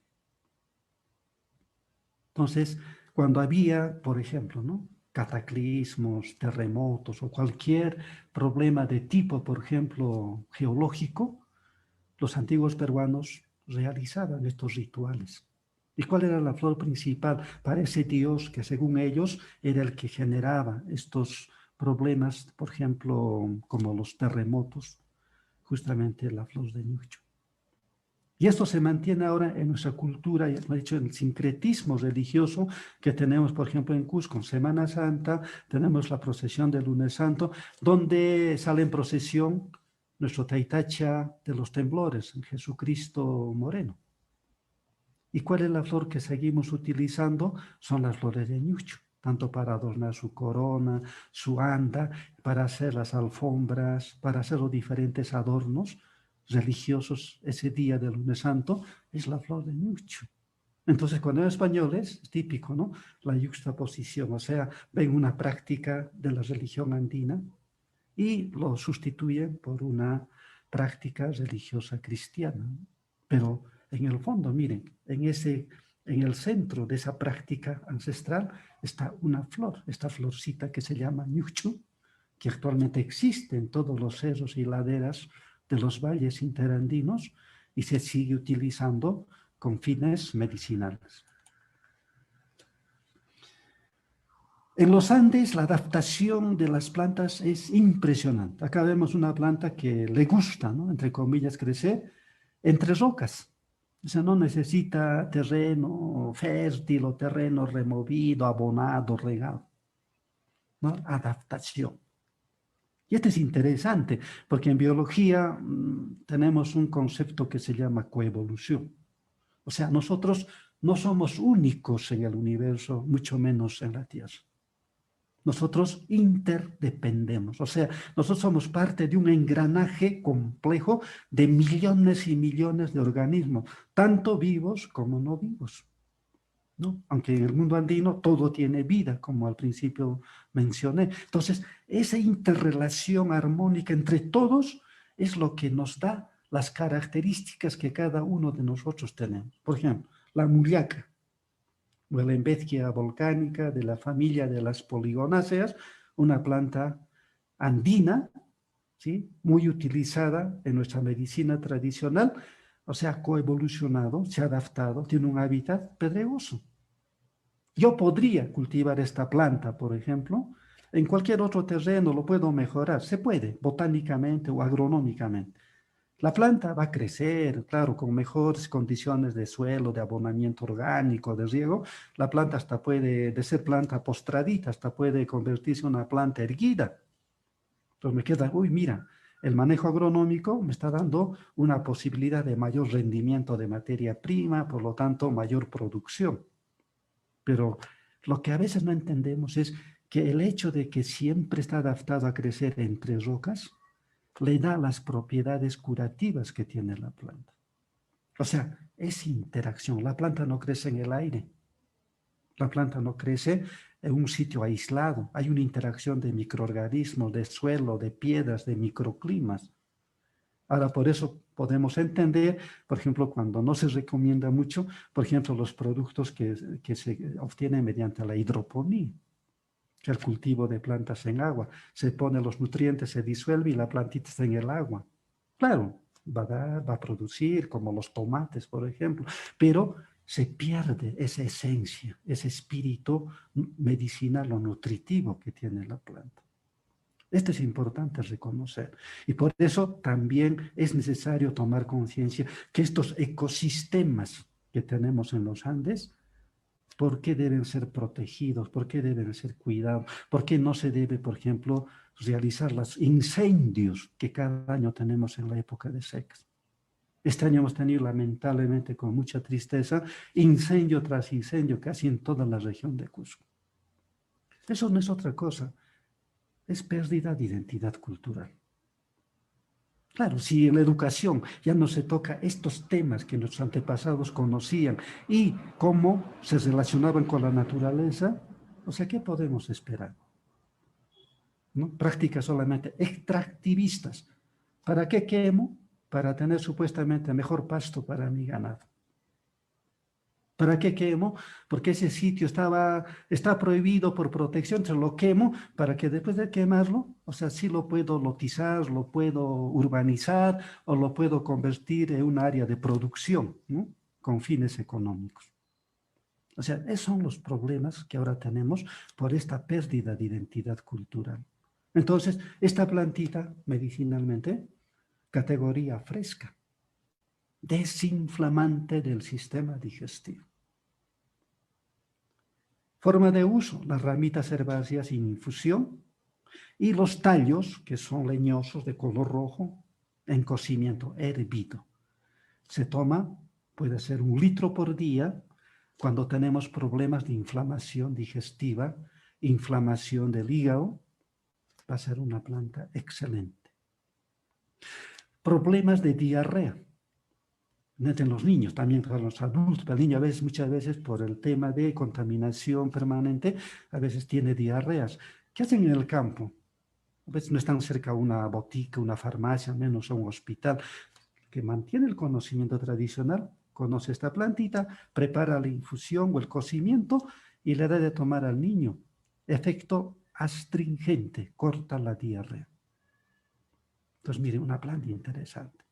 Entonces, cuando había, por ejemplo, ¿no?, cataclismos, terremotos o cualquier problema de tipo, por ejemplo, geológico, los antiguos peruanos realizaban estos rituales. ¿Y cuál era la flor principal para ese dios que, según ellos, era el que generaba estos problemas, por ejemplo, como los terremotos? Justamente la flor de ñucho. Y esto se mantiene ahora en nuestra cultura, y de hecho, el sincretismo religioso que tenemos, por ejemplo, en Cusco, en Semana Santa, tenemos la procesión del Lunes Santo, donde sale en procesión nuestro Taitacha de los temblores, el Jesucristo Moreno. ¿Y cuál es la flor que seguimos utilizando? Son las flores de ñucho, tanto para adornar su corona, su anda, para hacer las alfombras, para hacer los diferentes adornos religiosos ese día del Lunes Santo, es la flor de ñucho. Entonces, cuando en españoles, es típico, ¿no?, la yuxtaposición, o sea, ven una práctica de la religión andina y lo sustituyen por una práctica religiosa cristiana. Pero en el fondo, miren, en el centro de esa práctica ancestral está una flor, esta florcita que se llama ñuchu, que actualmente existe en todos los cerros y laderas de los valles interandinos y se sigue utilizando con fines medicinales. En los Andes la adaptación de las plantas es impresionante. Acá vemos una planta que le gusta, ¿no?, entre comillas, crecer entre rocas. O sea, no necesita terreno fértil o terreno removido, abonado, regado, ¿no? Adaptación. Y esto es interesante, porque en biología tenemos un concepto que se llama coevolución. O sea, nosotros no somos únicos en el universo, mucho menos en la Tierra. Nosotros interdependemos, o sea, nosotros somos parte de un engranaje complejo de millones y millones de organismos, tanto vivos como no vivos, ¿no? Aunque en el mundo andino todo tiene vida, como al principio mencioné. Entonces, esa interrelación armónica entre todos es lo que nos da las características que cada uno de nosotros tenemos. Por ejemplo, la muliaca, o la embezquia volcánica de la familia de las poligonáceas, una planta andina, ¿sí?, muy utilizada en nuestra medicina tradicional, o sea, ha coevolucionado, se ha adaptado, tiene un hábitat pedregoso. Yo podría cultivar esta planta, por ejemplo, en cualquier otro terreno, lo puedo mejorar, se puede, botánicamente o agronómicamente. La planta va a crecer, claro, con mejores condiciones de suelo, de abonamiento orgánico, de riego. La planta hasta puede, de ser planta postradita, hasta puede convertirse en una planta erguida. Entonces me queda, uy, mira, el manejo agronómico me está dando una posibilidad de mayor rendimiento de materia prima, por lo tanto, mayor producción. Pero lo que a veces no entendemos es que el hecho de que siempre está adaptado a crecer entre rocas, le da las propiedades curativas que tiene la planta. O sea, es interacción. La planta no crece en el aire. La planta no crece en un sitio aislado. Hay una interacción de microorganismos, de suelo, de piedras, de microclimas. Ahora, por eso podemos entender, por ejemplo, cuando no se recomienda mucho, por ejemplo, los productos que se obtienen mediante la hidroponía, que el cultivo de plantas en agua. Se pone los nutrientes, se disuelve y la plantita está en el agua. Claro, va a dar, va a producir, como los tomates, por ejemplo, pero se pierde esa esencia, ese espíritu medicinal o nutritivo que tiene la planta. Esto es importante reconocer. Y por eso también es necesario tomar conciencia que estos ecosistemas que tenemos en los Andes, ¿por qué deben ser protegidos? ¿Por qué deben ser cuidados? ¿Por qué no se debe, por ejemplo, realizar los incendios que cada año tenemos en la época de secas? Este año hemos tenido, lamentablemente, con mucha tristeza, incendio tras incendio casi en toda la región de Cusco. Eso no es otra cosa, es pérdida de identidad cultural. Claro, si en la educación ya no se toca estos temas que nuestros antepasados conocían y cómo se relacionaban con la naturaleza, o sea, ¿qué podemos esperar? ¿No? Prácticas solamente extractivistas. ¿Para qué quemo? Para tener supuestamente mejor pasto para mi ganado. ¿Para qué quemo? Porque ese sitio está prohibido por protección, entonces lo quemo para que después de quemarlo, o sea, sí lo puedo lotizar, lo puedo urbanizar o lo puedo convertir en un área de producción, ¿no? Con fines económicos. O sea, esos son los problemas que ahora tenemos por esta pérdida de identidad cultural. Entonces, esta plantita, medicinalmente, categoría fresca, desinflamante del sistema digestivo. Forma de uso, las ramitas herbáceas en infusión y los tallos, que son leñosos de color rojo, en cocimiento, hervido. Se toma, puede ser 1 litro por día, cuando tenemos problemas de inflamación digestiva, inflamación del hígado, va a ser una planta excelente. Problemas de diarrea. En los niños, también para los adultos, pero el niño muchas veces por el tema de contaminación permanente, a veces tiene diarreas. ¿Qué hacen en el campo? A veces no están cerca de una botica, una farmacia, menos un hospital, que mantiene el conocimiento tradicional, conoce esta plantita, prepara la infusión o el cocimiento y le da de tomar al niño. Efecto astringente, corta la diarrea. Entonces, mire, una planta interesante.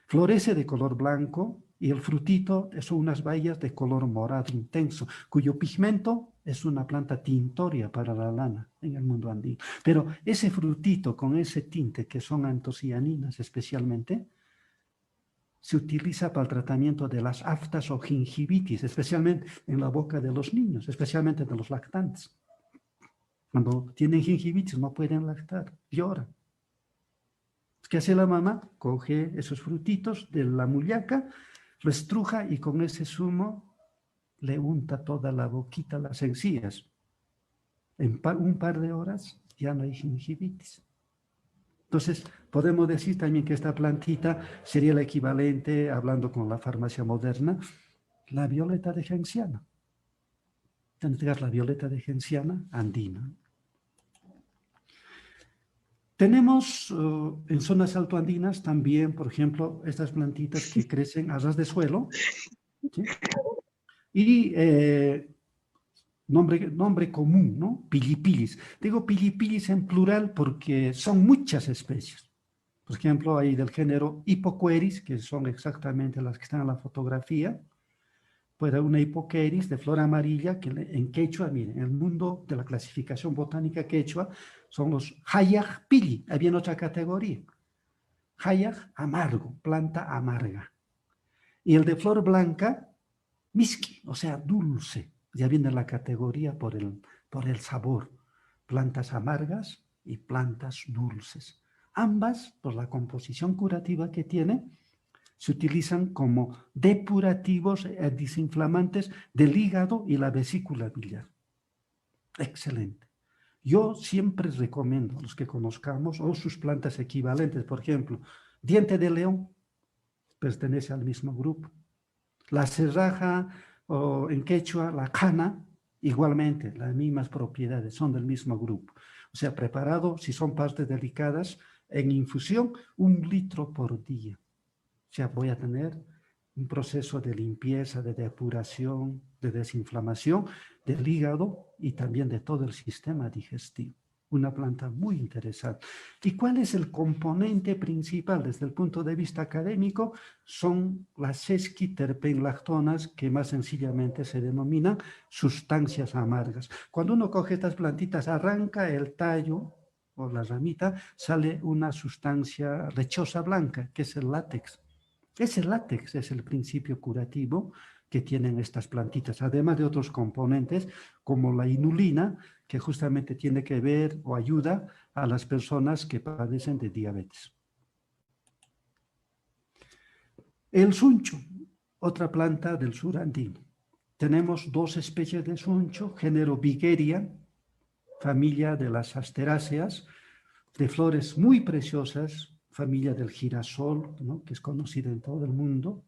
Florece de color blanco y el frutito son unas bayas de color morado intenso, cuyo pigmento es una planta tintoria para la lana en el mundo andino. Pero ese frutito con ese tinte, que son antocianinas especialmente, se utiliza para el tratamiento de las aftas o gingivitis, especialmente en la boca de los niños, especialmente de los lactantes. Cuando tienen gingivitis no pueden lactar, lloran. ¿Qué hace la mamá? Coge esos frutitos de la mullaca, lo estruja y con ese zumo le unta toda la boquita, las encías. En un par de horas ya no hay gingivitis. Entonces, podemos decir también que esta plantita sería el equivalente, hablando con la farmacia moderna, la violeta de genciana. Tendrías la violeta de genciana andina. Tenemos en zonas altoandinas también, por ejemplo, estas plantitas que crecen a ras de suelo, ¿sí? Y nombre común, ¿no? Pilipilis. Digo pilipilis en plural porque son muchas especies. Por ejemplo, hay del género Hipoqueris, que son exactamente las que están en la fotografía. Puede haber una Hipoqueris de flor amarilla, que en quechua, miren, en el mundo de la clasificación botánica quechua, son los Hayaj pili. Había otra categoría. Hayaj, amargo, planta amarga. Y el de flor blanca, miski, o sea, dulce. Ya viene la categoría por el sabor. Plantas amargas y plantas dulces. Ambas, por la composición curativa que tiene, se utilizan como depurativos e desinflamantes del hígado y la vesícula biliar. Excelente. Yo siempre recomiendo a los que conozcamos o sus plantas equivalentes, por ejemplo, diente de león, pertenece al mismo grupo. La cerraja o en quechua, la cana, igualmente, las mismas propiedades, son del mismo grupo. O sea, preparado, si son partes delicadas, en infusión, 1 litro por día. O sea, voy a tener un proceso de limpieza, de depuración, de desinflamación del hígado y también de todo el sistema digestivo. Una planta muy interesante. ¿Y cuál es el componente principal desde el punto de vista académico? Son las sesquiterpenlactonas, que más sencillamente se denominan sustancias amargas. Cuando uno coge estas plantitas, arranca el tallo o la ramita, sale una sustancia lechosa blanca, que es el látex. Ese látex es el principio curativo que tienen estas plantitas, además de otros componentes como la inulina, que justamente tiene que ver o ayuda a las personas que padecen de diabetes. El suncho, otra planta del sur andino. Tenemos dos especies de suncho, género Vigueria, familia de las asteráceas, de flores muy preciosas, familia del girasol, ¿no?, que es conocida en todo el mundo.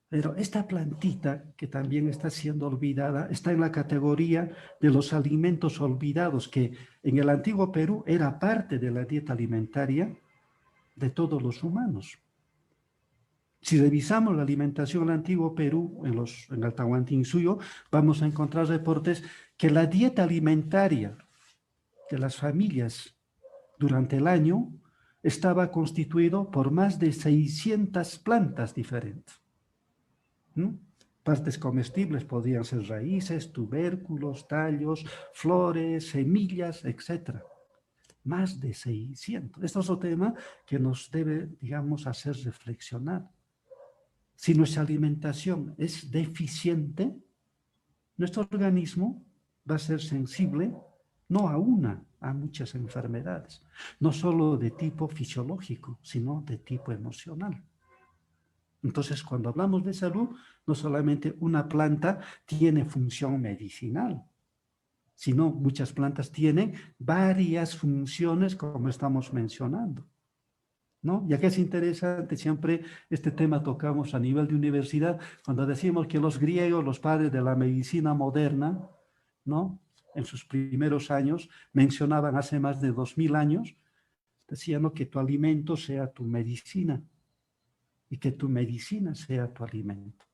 Pero esta plantita, que también está siendo olvidada, está en la categoría de los alimentos olvidados, que en el antiguo Perú era parte de la dieta alimentaria de todos los humanos. Si revisamos la alimentación del antiguo Perú, en el Tahuantinsuyo, vamos a encontrar reportes que la dieta alimentaria de las familias durante el año estaba constituido por más de 600 plantas diferentes, ¿no? Partes comestibles podían ser raíces, tubérculos, tallos, flores, semillas, etc. Más de 600. Esto es otro tema que nos debe, digamos, hacer reflexionar. Si nuestra alimentación es deficiente, nuestro organismo va a ser sensible no a una, a muchas enfermedades, no solo de tipo fisiológico, sino de tipo emocional. Entonces, cuando hablamos de salud, no solamente una planta tiene función medicinal, sino muchas plantas tienen varias funciones, como estamos mencionando, ¿no? Ya que es interesante, siempre este tema tocamos a nivel de universidad, cuando decimos que los griegos, los padres de la medicina moderna, ¿no?, en sus primeros años, mencionaban hace más de 2000 años, decían, ¿no?, que tu alimento sea tu medicina y que tu medicina sea tu alimento.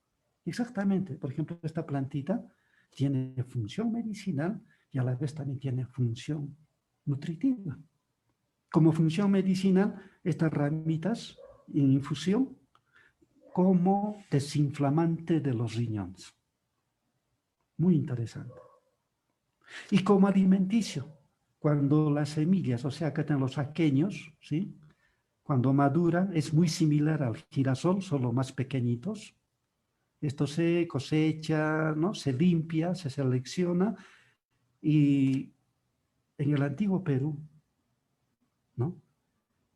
Exactamente, por ejemplo, esta plantita tiene función medicinal y a la vez también tiene función nutritiva. Como función medicinal, estas ramitas en infusión como desinflamante de los riñones. Muy interesante. Y como alimenticio, cuando las semillas, o sea, que tienen los aquenios, ¿sí?, cuando maduran, es muy similar al girasol, solo más pequeñitos. Esto se cosecha, ¿no?, se limpia, se selecciona, y en el antiguo Perú, ¿no?,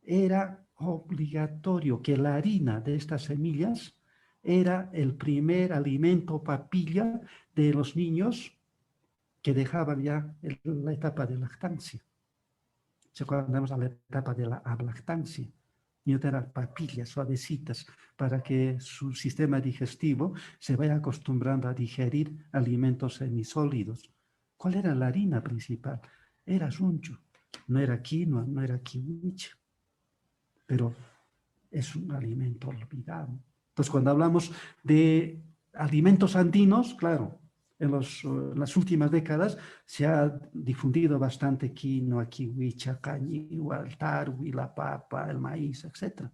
era obligatorio que la harina de estas semillas era el primer alimento papilla de los niños que dejaban ya la etapa de lactancia. Se acordamos a la etapa de la ablactancia. Y eran papillas suavecitas para que su sistema digestivo se vaya acostumbrando a digerir alimentos semisólidos. ¿Cuál era la harina principal? Era suncho, no era quinoa, no era kiwicha, pero es un alimento olvidado. Entonces, cuando hablamos de alimentos andinos, claro, en las últimas décadas se ha difundido bastante quinoa, kiwicha, cañihua, el tarwi, la papa, el maíz, etc.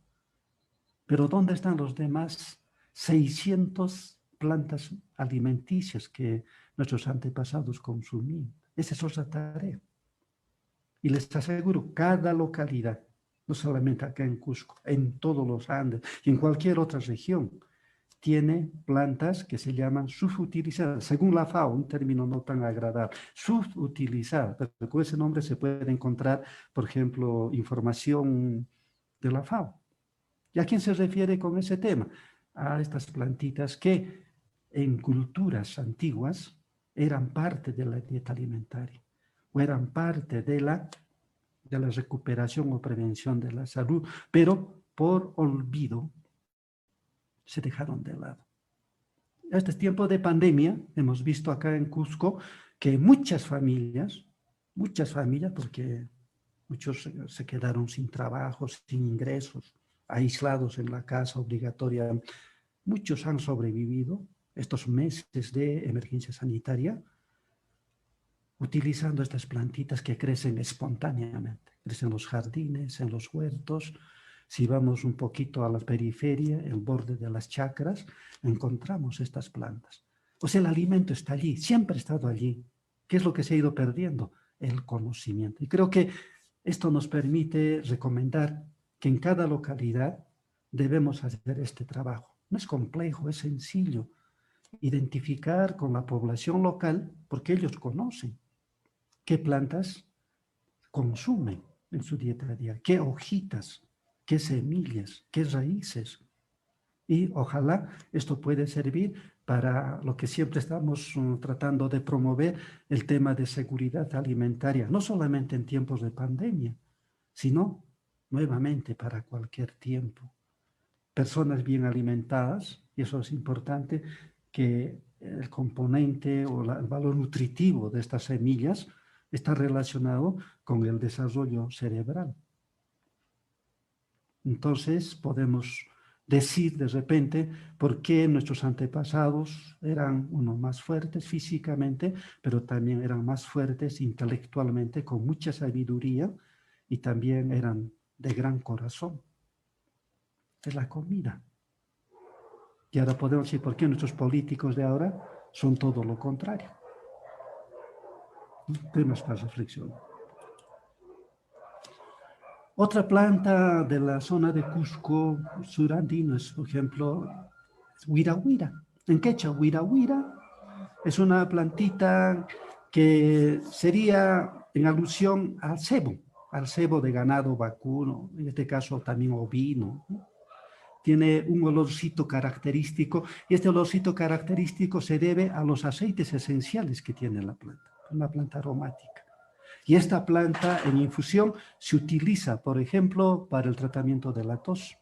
Pero ¿dónde están los demás 600 plantas alimenticias que nuestros antepasados consumían? Esa es otra tarea. Y les aseguro, cada localidad, no solamente acá en Cusco, en todos los Andes y en cualquier otra región, tiene plantas que se llaman subutilizadas, según la FAO, un término no tan agradable, subutilizadas, pero con ese nombre se puede encontrar, por ejemplo, información de la FAO. ¿Y a quién se refiere con ese tema? A estas plantitas que en culturas antiguas eran parte de la dieta alimentaria o eran parte de la recuperación o prevención de la salud, pero por olvido se dejaron de lado. Este tiempo de pandemia, hemos visto acá en Cusco que muchas familias, porque muchos se quedaron sin trabajo, sin ingresos, aislados en la casa obligatoria, muchos han sobrevivido estos meses de emergencia sanitaria utilizando estas plantitas que crecen espontáneamente, crecen en los jardines, en los huertos. Si vamos un poquito a la periferia, el borde de las chacras, encontramos estas plantas. O sea, el alimento está allí, siempre ha estado allí. ¿Qué es lo que se ha ido perdiendo? El conocimiento. Y creo que esto nos permite recomendar que en cada localidad debemos hacer este trabajo. No es complejo, es sencillo. Identificar con la población local, porque ellos conocen qué plantas consumen en su dieta diaria, qué hojitas, qué semillas, qué raíces. Y ojalá esto puede servir para lo que siempre estamos tratando de promover, el tema de seguridad alimentaria, no solamente en tiempos de pandemia, sino nuevamente para cualquier tiempo. Personas bien alimentadas, y eso es importante, que el componente o el valor nutritivo de estas semillas está relacionado con el desarrollo cerebral. Entonces podemos decir de repente por qué nuestros antepasados eran más fuertes físicamente, pero también eran más fuertes intelectualmente, con mucha sabiduría, y también eran de gran corazón. Es la comida. Y ahora podemos decir por qué nuestros políticos de ahora son todo lo contrario. Temas para reflexión. Otra planta de la zona de Cusco surandino es, por ejemplo, huira huira. En quechua, huira huira es una plantita que sería en alusión al cebo de ganado vacuno, en este caso también ovino, ¿no? Tiene un olorcito característico, y este olorcito característico se debe a los aceites esenciales que tiene la planta, una planta aromática. Y esta planta en infusión se utiliza, por ejemplo, para el tratamiento de la tos.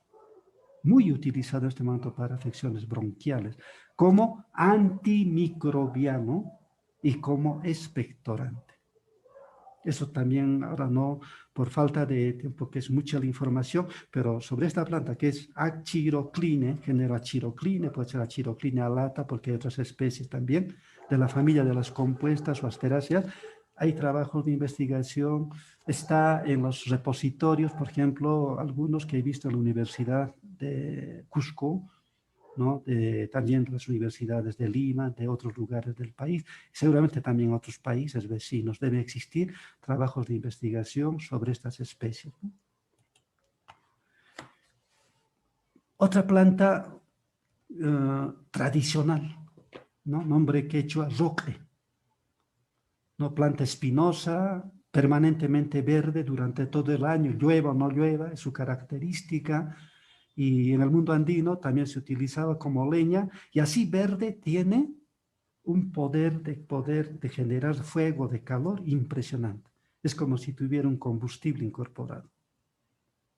Muy utilizado este momento para afecciones bronquiales, como antimicrobiano y como expectorante. Eso también, ahora no, por falta de tiempo, que es mucha la información, pero sobre esta planta que es achirocline, género achirocline, puede ser achirocline alata, porque hay otras especies también, de la familia de las compuestas o asteráceas. Hay trabajos de investigación, está en los repositorios, por ejemplo, algunos que he visto en la Universidad de Cusco, ¿no? También las universidades de Lima, de otros lugares del país, seguramente también otros países vecinos. Debe existir trabajos de investigación sobre estas especies, ¿no? Otra planta tradicional, ¿no? Nombre quechua, roque, ¿no? Planta espinosa, permanentemente verde durante todo el año, llueva o no llueva, es su característica. Y en el mundo andino también se utilizaba como leña, y así verde tiene un poder de generar fuego, de calor impresionante. Es como si tuviera un combustible incorporado.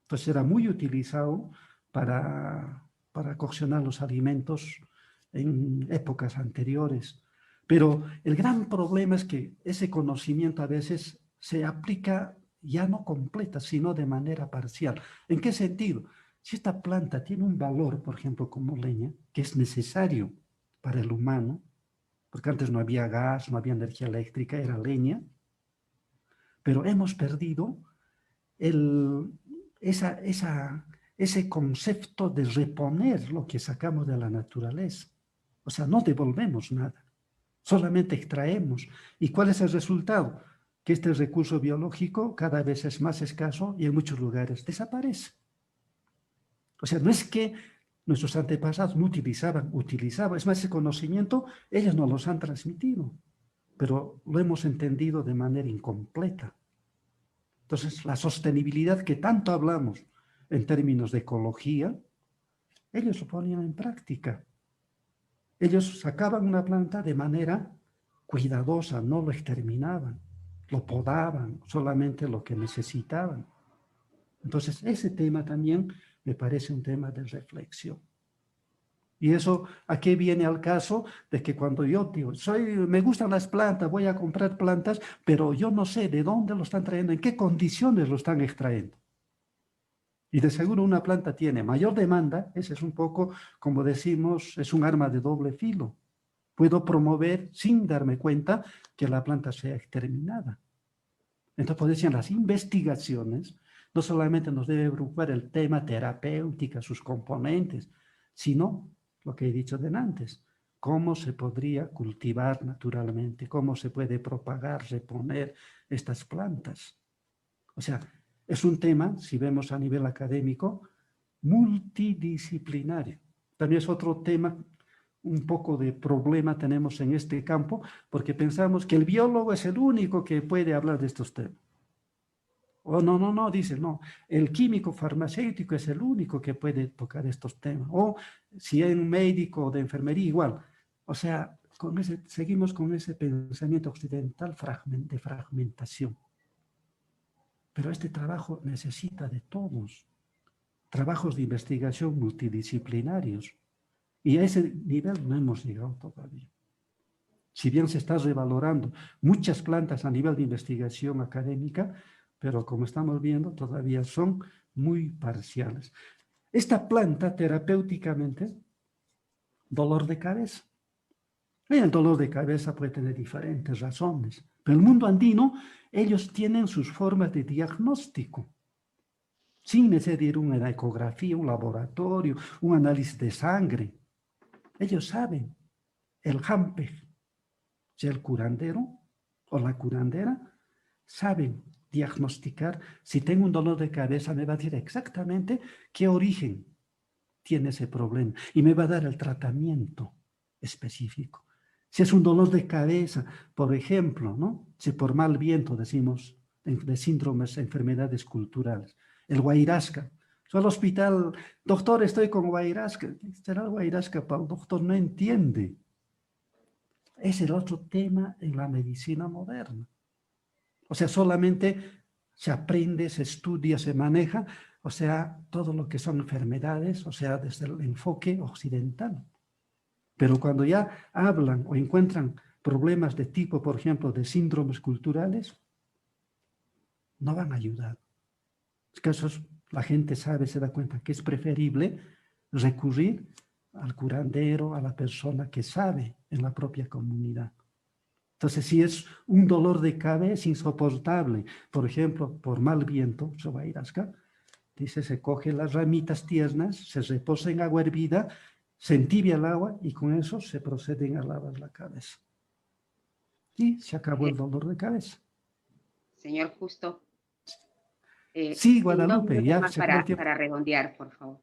Entonces era muy utilizado para coccionar los alimentos en épocas anteriores. Pero el gran problema es que ese conocimiento a veces se aplica ya no completa, sino de manera parcial. ¿En qué sentido? Si esta planta tiene un valor, por ejemplo, como leña, que es necesario para el humano, porque antes no había gas, no había energía eléctrica, era leña, pero hemos perdido ese concepto de reponer lo que sacamos de la naturaleza. O sea, no devolvemos nada, solamente extraemos. ¿Y cuál es el resultado? Que este recurso biológico cada vez es más escaso y en muchos lugares desaparece. O sea, no es que nuestros antepasados no utilizaban, es más, ese conocimiento ellos nos los han transmitido, pero lo hemos entendido de manera incompleta. Entonces, la sostenibilidad que tanto hablamos en términos de ecología, ellos lo ponían en práctica. Ellos sacaban una planta de manera cuidadosa, no lo exterminaban, lo podaban, solamente lo que necesitaban. Entonces, ese tema también me parece un tema de reflexión. Y eso, ¿a qué viene al caso? De que cuando yo digo, me gustan las plantas, voy a comprar plantas, pero yo no sé de dónde lo están trayendo, en qué condiciones lo están extrayendo. Y de seguro una planta tiene mayor demanda, ese es un poco, como decimos, es un arma de doble filo. Puedo promover, sin darme cuenta, que la planta sea exterminada. Entonces, pues decían, las investigaciones no solamente nos debe preocupar el tema terapéutica, sus componentes, sino lo que he dicho de antes, cómo se podría cultivar naturalmente, cómo se puede propagar, reponer estas plantas. O sea, es un tema, si vemos a nivel académico, multidisciplinario. También es otro tema, un poco de problema tenemos en este campo, porque pensamos que el biólogo es el único que puede hablar de estos temas. O no, no, no, dice, no, el químico farmacéutico es el único que puede tocar estos temas. O si es un médico de enfermería, igual. O sea, seguimos con ese pensamiento occidental de fragmentación. Pero este trabajo necesita de todos. Trabajos de investigación multidisciplinarios. Y a ese nivel no hemos llegado todavía. Si bien se está revalorando muchas plantas a nivel de investigación académica, pero como estamos viendo, todavía son muy parciales. Esta planta terapéuticamente, dolor de cabeza. Y el dolor de cabeza puede tener diferentes razones, pero en el mundo andino, ellos tienen sus formas de diagnóstico, sin necesidad una ecografía, un laboratorio, un análisis de sangre. Ellos saben, el Hampeg, si el curandero o la curandera, saben diagnosticar. Si tengo un dolor de cabeza, me va a decir exactamente qué origen tiene ese problema y me va a dar el tratamiento específico. Si es un dolor de cabeza, por ejemplo, ¿no? Si por mal viento decimos de síndromes, enfermedades culturales, el guairasca. Yo al hospital, doctor, estoy con guairasca. ¿Será el guairasca? Para el doctor no entiende. Es el otro tema en la medicina moderna. O sea, solamente se aprende, se estudia, se maneja, o sea, todo lo que son enfermedades, o sea, desde el enfoque occidental. Pero cuando ya hablan o encuentran problemas de tipo, por ejemplo, de síndromes culturales, no van a ayudar. Es que la gente sabe, se da cuenta que es preferible recurrir al curandero, a la persona que sabe en la propia comunidad. Entonces, si es un dolor de cabeza insoportable, por ejemplo, por mal viento, Sobairasca, dice, se coge las ramitas tiernas, se reposa en agua hervida, se entibia el agua y con eso se proceden a lavar la cabeza. Y se acabó el dolor de cabeza. Señor Justo, Sí, en 2 Guadalupe, minutos ya más se acabó el tiempo. para redondear, por favor.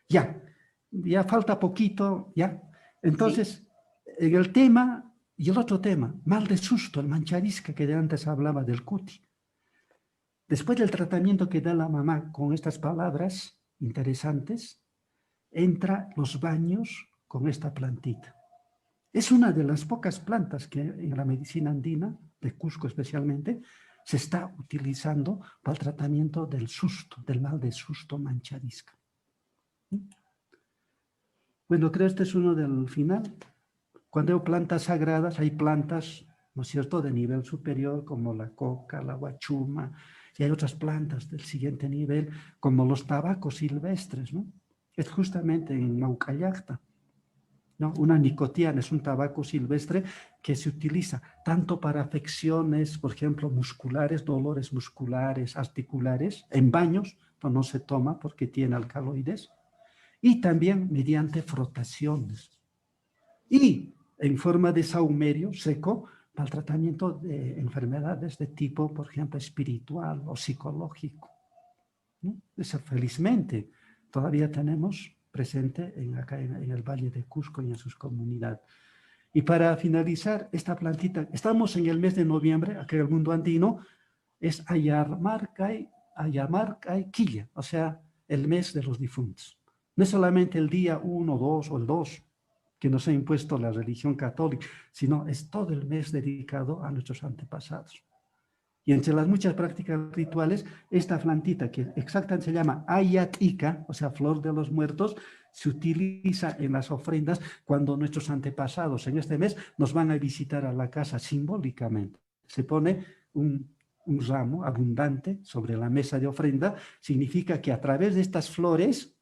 Ya falta poquito, ya. Entonces, ¿Sí? en el tema, y el otro tema, mal de susto, el mancharisca que de antes hablaba del cuti. Después del tratamiento que da la mamá con estas palabras interesantes, entra los baños con esta plantita. Es una de las pocas plantas que en la medicina andina, de Cusco especialmente, se está utilizando para el tratamiento del susto, del mal de susto mancharisca. Bueno, creo que este es uno del final. Cuando hay plantas sagradas, hay plantas, ¿no es cierto?, de nivel superior, como la coca, la guachuma, y hay otras plantas del siguiente nivel, como los tabacos silvestres, ¿no? Es justamente en Maucallacta, ¿no? Una nicotiana es un tabaco silvestre que se utiliza tanto para afecciones, por ejemplo, musculares, dolores musculares, articulares, en baños, no se toma porque tiene alcaloides, y también mediante frotaciones. Y en forma de saumerio seco para el tratamiento de enfermedades de tipo, por ejemplo, espiritual o psicológico. ¿No? Eso, felizmente, todavía tenemos presente acá en el Valle de Cusco y en sus comunidades. Y para finalizar, esta plantita, estamos en el mes de noviembre, acá en el mundo andino, es Ayamarcay Quilla, o sea, el mes de los difuntos. No es solamente el día 1, 2 o el 2, que nos ha impuesto la religión católica, sino es todo el mes dedicado a nuestros antepasados. Y entre las muchas prácticas rituales, esta plantita que exactamente se llama Ayatica, o sea, flor de los muertos, se utiliza en las ofrendas cuando nuestros antepasados en este mes nos van a visitar a la casa simbólicamente. Se pone un ramo abundante sobre la mesa de ofrenda, significa que a través de estas flores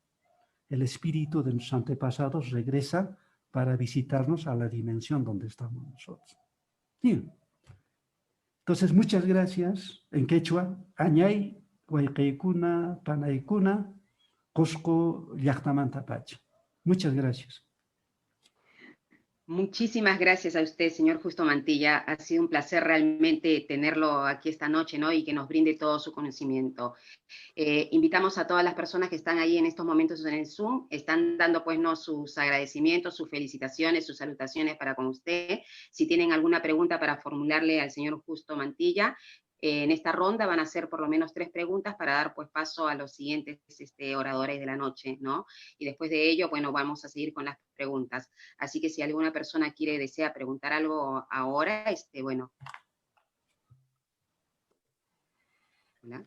el espíritu de nuestros antepasados regresa para visitarnos a la dimensión donde estamos nosotros. Bien. Entonces, muchas gracias en quechua. Añay, Guaycaicuna, Panaicuna, Cusco, Llactamantapach. Muchas gracias. Muchísimas gracias a usted, señor Justo Mantilla. Ha sido un placer realmente tenerlo aquí esta noche, ¿no? Y que nos brinde todo su conocimiento. Invitamos a todas las personas que están ahí en estos momentos en el Zoom, están dando pues no sus agradecimientos, sus felicitaciones, sus salutaciones para con usted. Si tienen alguna pregunta para formularle al señor Justo Mantilla, En esta ronda van a ser por lo menos 3 preguntas para dar pues paso a los siguientes oradores de la noche, ¿no? Y después de ello, bueno, vamos a seguir con las preguntas. Así que si alguna persona desea preguntar algo ahora, bueno. Hola.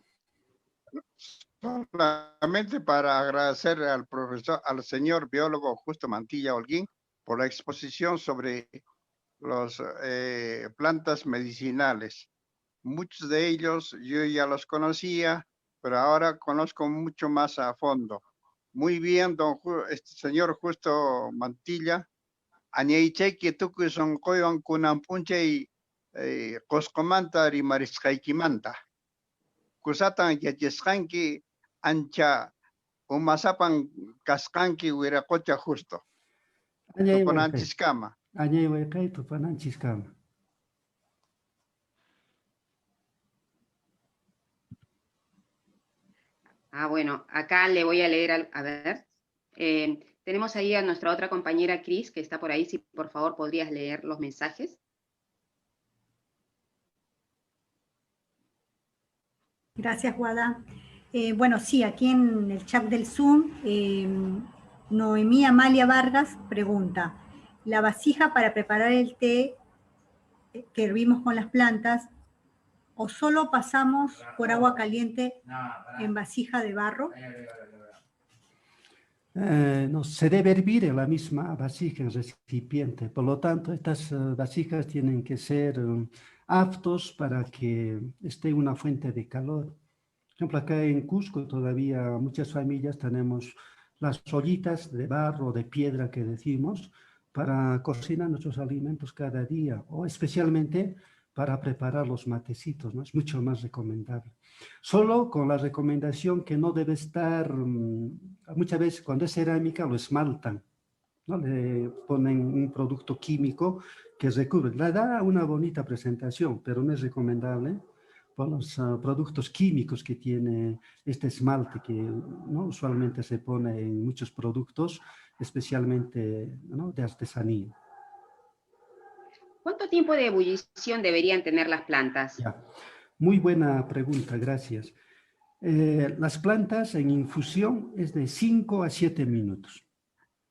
Solamente para agradecer al profesor, al señor biólogo Justo Mantilla Holguín por la exposición sobre las plantas medicinales. Muchos de ellos yo ya los conocía, pero ahora conozco mucho más a fondo. Muy bien, señor Justo Mantilla. Añaychayki tukuy sonqoywan kunanpunchay qusqumanta rimarisqaykimanta. Kusatan yachisqanki ancha umasapan kasqanki wiraqucha Justo. Tukunanchiscama. Añaywaykay tupananchiskama. Bueno, acá le voy a leer, a ver. Tenemos ahí a nuestra otra compañera Cris, que está por ahí, si por favor podrías leer los mensajes. Gracias, Guada. Bueno, sí, aquí en el chat del Zoom, Noemí Amalia Vargas pregunta, ¿la vasija para preparar el té que hervimos con las plantas o solo pasamos por agua caliente en vasija de barro? No, se debe hervir en la misma vasija, en recipiente. Por lo tanto, estas vasijas tienen que ser aptos para que esté una fuente de calor. Por ejemplo, acá en Cusco todavía muchas familias tenemos las ollitas de barro, de piedra que decimos, para cocinar nuestros alimentos cada día, o especialmente para preparar los matecitos, ¿no? Es mucho más recomendable. Solo con la recomendación que no debe estar, muchas veces cuando es cerámica lo esmaltan, ¿no? Le ponen un producto químico que recubre, le da una bonita presentación, pero no es recomendable por los productos químicos que tiene este esmalte que, ¿no?, usualmente se pone en muchos productos, especialmente, ¿no?, de artesanía. ¿Cuánto tiempo de ebullición deberían tener las plantas? Ya. Muy buena pregunta, gracias. Las plantas en infusión es de 5 a 7 minutos,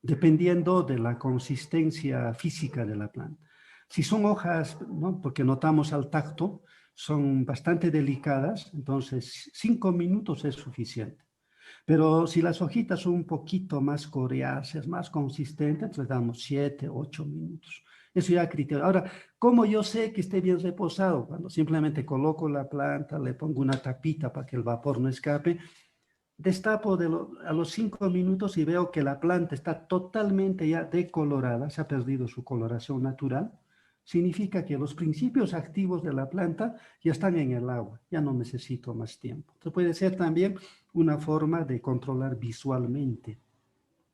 dependiendo de la consistencia física de la planta. Si son hojas, ¿no?, porque notamos al tacto, son bastante delicadas, entonces 5 minutos es suficiente. Pero si las hojitas son un poquito más coriáceas, más consistentes, le damos 7, 8 minutos. Eso ya a criterio. Ahora, ¿cómo yo sé que esté bien reposado? Cuando simplemente coloco la planta, le pongo una tapita para que el vapor no escape, destapo a los 5 minutos y veo que la planta está totalmente ya decolorada, se ha perdido su coloración natural. Significa que los principios activos de la planta ya están en el agua, ya no necesito más tiempo. Esto puede ser también una forma de controlar visualmente.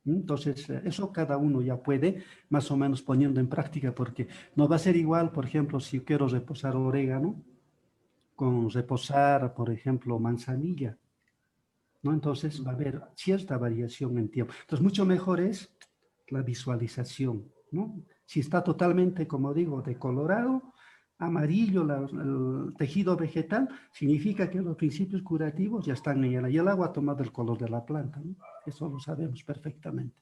Entonces, eso cada uno ya puede más o menos poniendo en práctica, porque no va a ser igual, por ejemplo, si quiero reposar orégano, con reposar, por ejemplo, manzanilla, ¿no? Entonces va a haber cierta variación en tiempo. Entonces, mucho mejor es la visualización, ¿no? Si está totalmente, como digo, decolorado, amarillo, el tejido vegetal, significa que los principios curativos ya están en él. Y el agua ha tomado el color de la planta, ¿no? Eso lo sabemos perfectamente.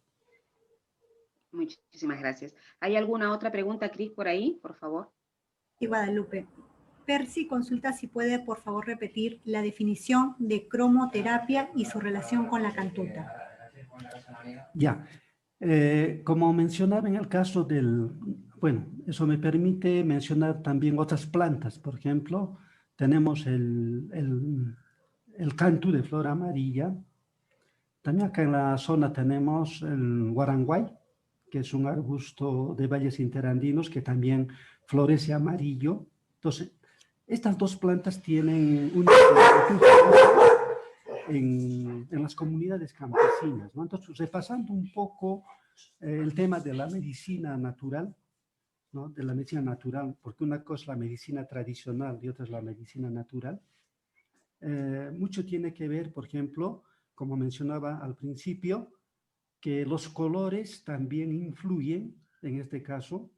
Muchísimas gracias. ¿Hay alguna otra pregunta, Cris, por ahí, por favor? Y Guadalupe. Percy consulta si puede, por favor, repetir la definición de cromoterapia y su relación con la cantuta. Ya. Como mencionaba en el caso del, bueno, eso me permite mencionar también otras plantas. Por ejemplo, tenemos el cantu de flor amarilla. También acá en la zona tenemos el guaranguay, que es un arbusto de valles interandinos que también florece amarillo. Entonces, estas dos plantas tienen una en las comunidades campesinas, ¿no? Entonces, repasando un poco el tema de la medicina natural, ¿no?, de la medicina natural, porque una cosa es la medicina tradicional y otra es la medicina natural. Mucho tiene que ver, por ejemplo, como mencionaba al principio, que los colores también influyen, en este caso,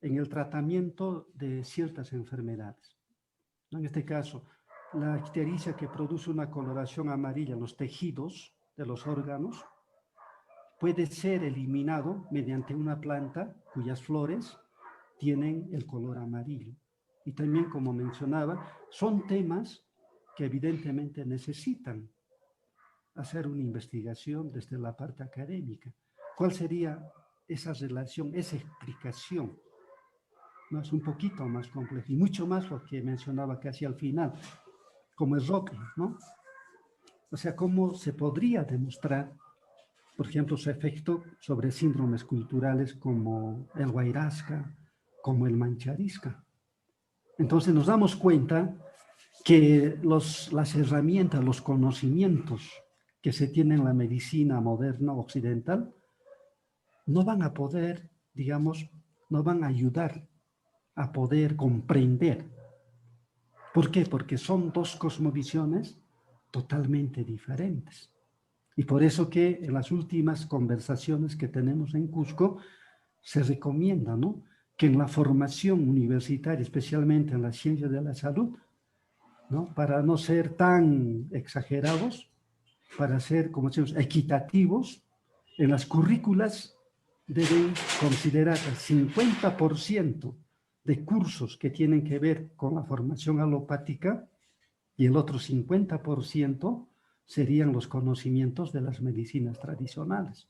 en el tratamiento de ciertas enfermedades. ¿no? En este caso, la ictericia que produce una coloración amarilla en los tejidos de los órganos puede ser eliminado mediante una planta cuyas flores tienen el color amarillo. Y también, como mencionaba, son temas que evidentemente necesitan hacer una investigación desde la parte académica. ¿Cuál sería esa relación, esa explicación? No, es un poquito más complejo y mucho más lo que mencionaba casi al final, como es Roque, ¿no? O sea, cómo se podría demostrar, por ejemplo, su efecto sobre síndromes culturales como el Guairasca, como el Mancharisca. Entonces nos damos cuenta que las herramientas, los conocimientos que se tienen en la medicina moderna occidental no van a poder, digamos, no van a ayudar a poder comprender. ¿Por qué? Porque son dos cosmovisiones totalmente diferentes. Y por eso que en las últimas conversaciones que tenemos en Cusco se recomienda, ¿no?, que en la formación universitaria, especialmente en la ciencia de la salud, ¿no?, para no ser tan exagerados, para ser, como decimos, equitativos, en las currículas deben considerar el 50% de cursos que tienen que ver con la formación alopática y el otro 50% serían los conocimientos de las medicinas tradicionales.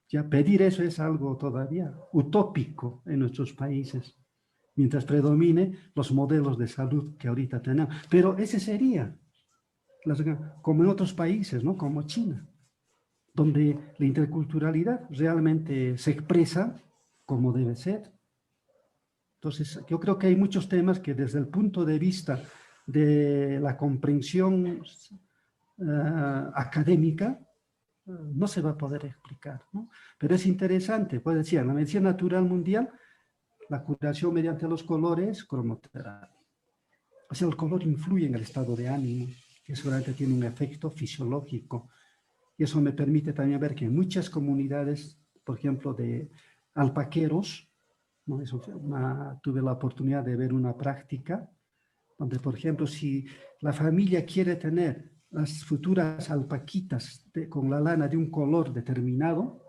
Ya pedir eso es algo todavía utópico en nuestros países, mientras predomine los modelos de salud que ahorita tenemos. Pero ese sería, como en otros países, ¿no?, como China, donde la interculturalidad realmente se expresa como debe ser. Entonces, yo creo que hay muchos temas que desde el punto de vista de la comprensión académica no se va a poder explicar, ¿no? Pero es interesante, pues decía, en la medicina natural mundial, la curación mediante los colores, cromoterapia. O sea, el color influye en el estado de ánimo, que seguramente tiene un efecto fisiológico. Y eso me permite también ver que en muchas comunidades, por ejemplo, de alpaqueros, ¿no?, tuve la oportunidad de ver una práctica donde, por ejemplo, si la familia quiere tener las futuras alpaquitas con la lana de un color determinado,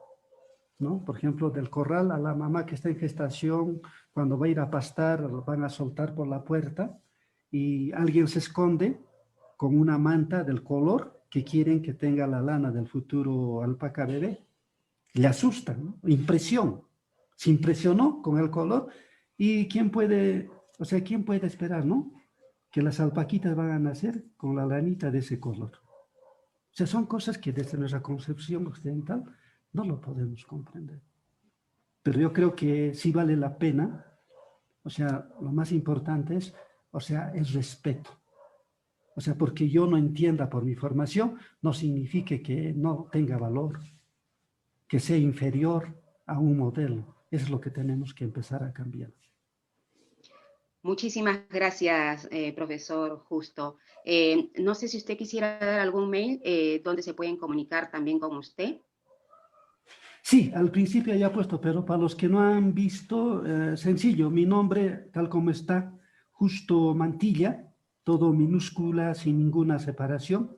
¿no?, por ejemplo, del corral a la mamá que está en gestación, cuando va a ir a pastar, van a soltar por la puerta y alguien se esconde con una manta del color que quieren que tenga la lana del futuro alpaca bebé. Le asustan, ¿no? Impresión. Se impresionó con el color y ¿quién puede esperar, ¿no?, que las alpaquitas van a nacer con la lanita de ese color? O sea, son cosas que desde nuestra concepción occidental no lo podemos comprender. Pero yo creo que sí vale la pena, o sea, lo más importante es, o sea, el respeto. O sea, porque yo no entienda por mi formación, no significa que no tenga valor, que sea inferior a un modelo. Es lo que tenemos que empezar a cambiar. Muchísimas gracias, profesor Justo. No sé si usted quisiera dar algún mail donde se pueden comunicar también con usted. Sí, al principio ya he puesto, pero para los que no han visto, sencillo, mi nombre, tal como está, Justo Mantilla, todo minúscula, sin ninguna separación,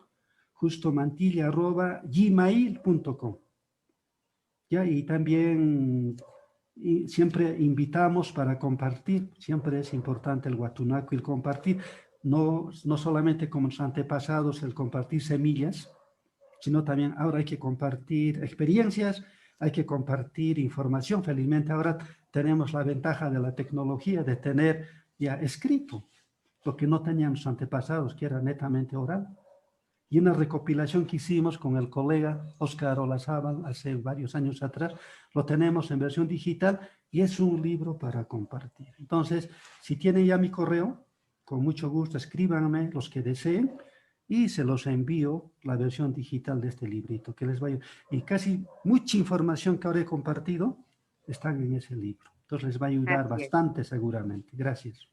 justomantilla@gmail.com. ¿Ya? Y también siempre invitamos para compartir, siempre es importante el Watunaco y el compartir, no solamente como los antepasados el compartir semillas, sino también ahora hay que compartir experiencias, hay que compartir información. Felizmente ahora tenemos la ventaja de la tecnología de tener ya escrito lo que no tenían los antepasados, que era netamente oral. Y una recopilación que hicimos con el colega Óscar Olazábal hace varios años atrás, lo tenemos en versión digital y es un libro para compartir. Entonces, si tienen ya mi correo, con mucho gusto escríbanme los que deseen y se los envío la versión digital de este librito que les va a ayudar. Y casi mucha información que ahora he compartido están en ese libro. Entonces les va a ayudar bastante seguramente. Gracias.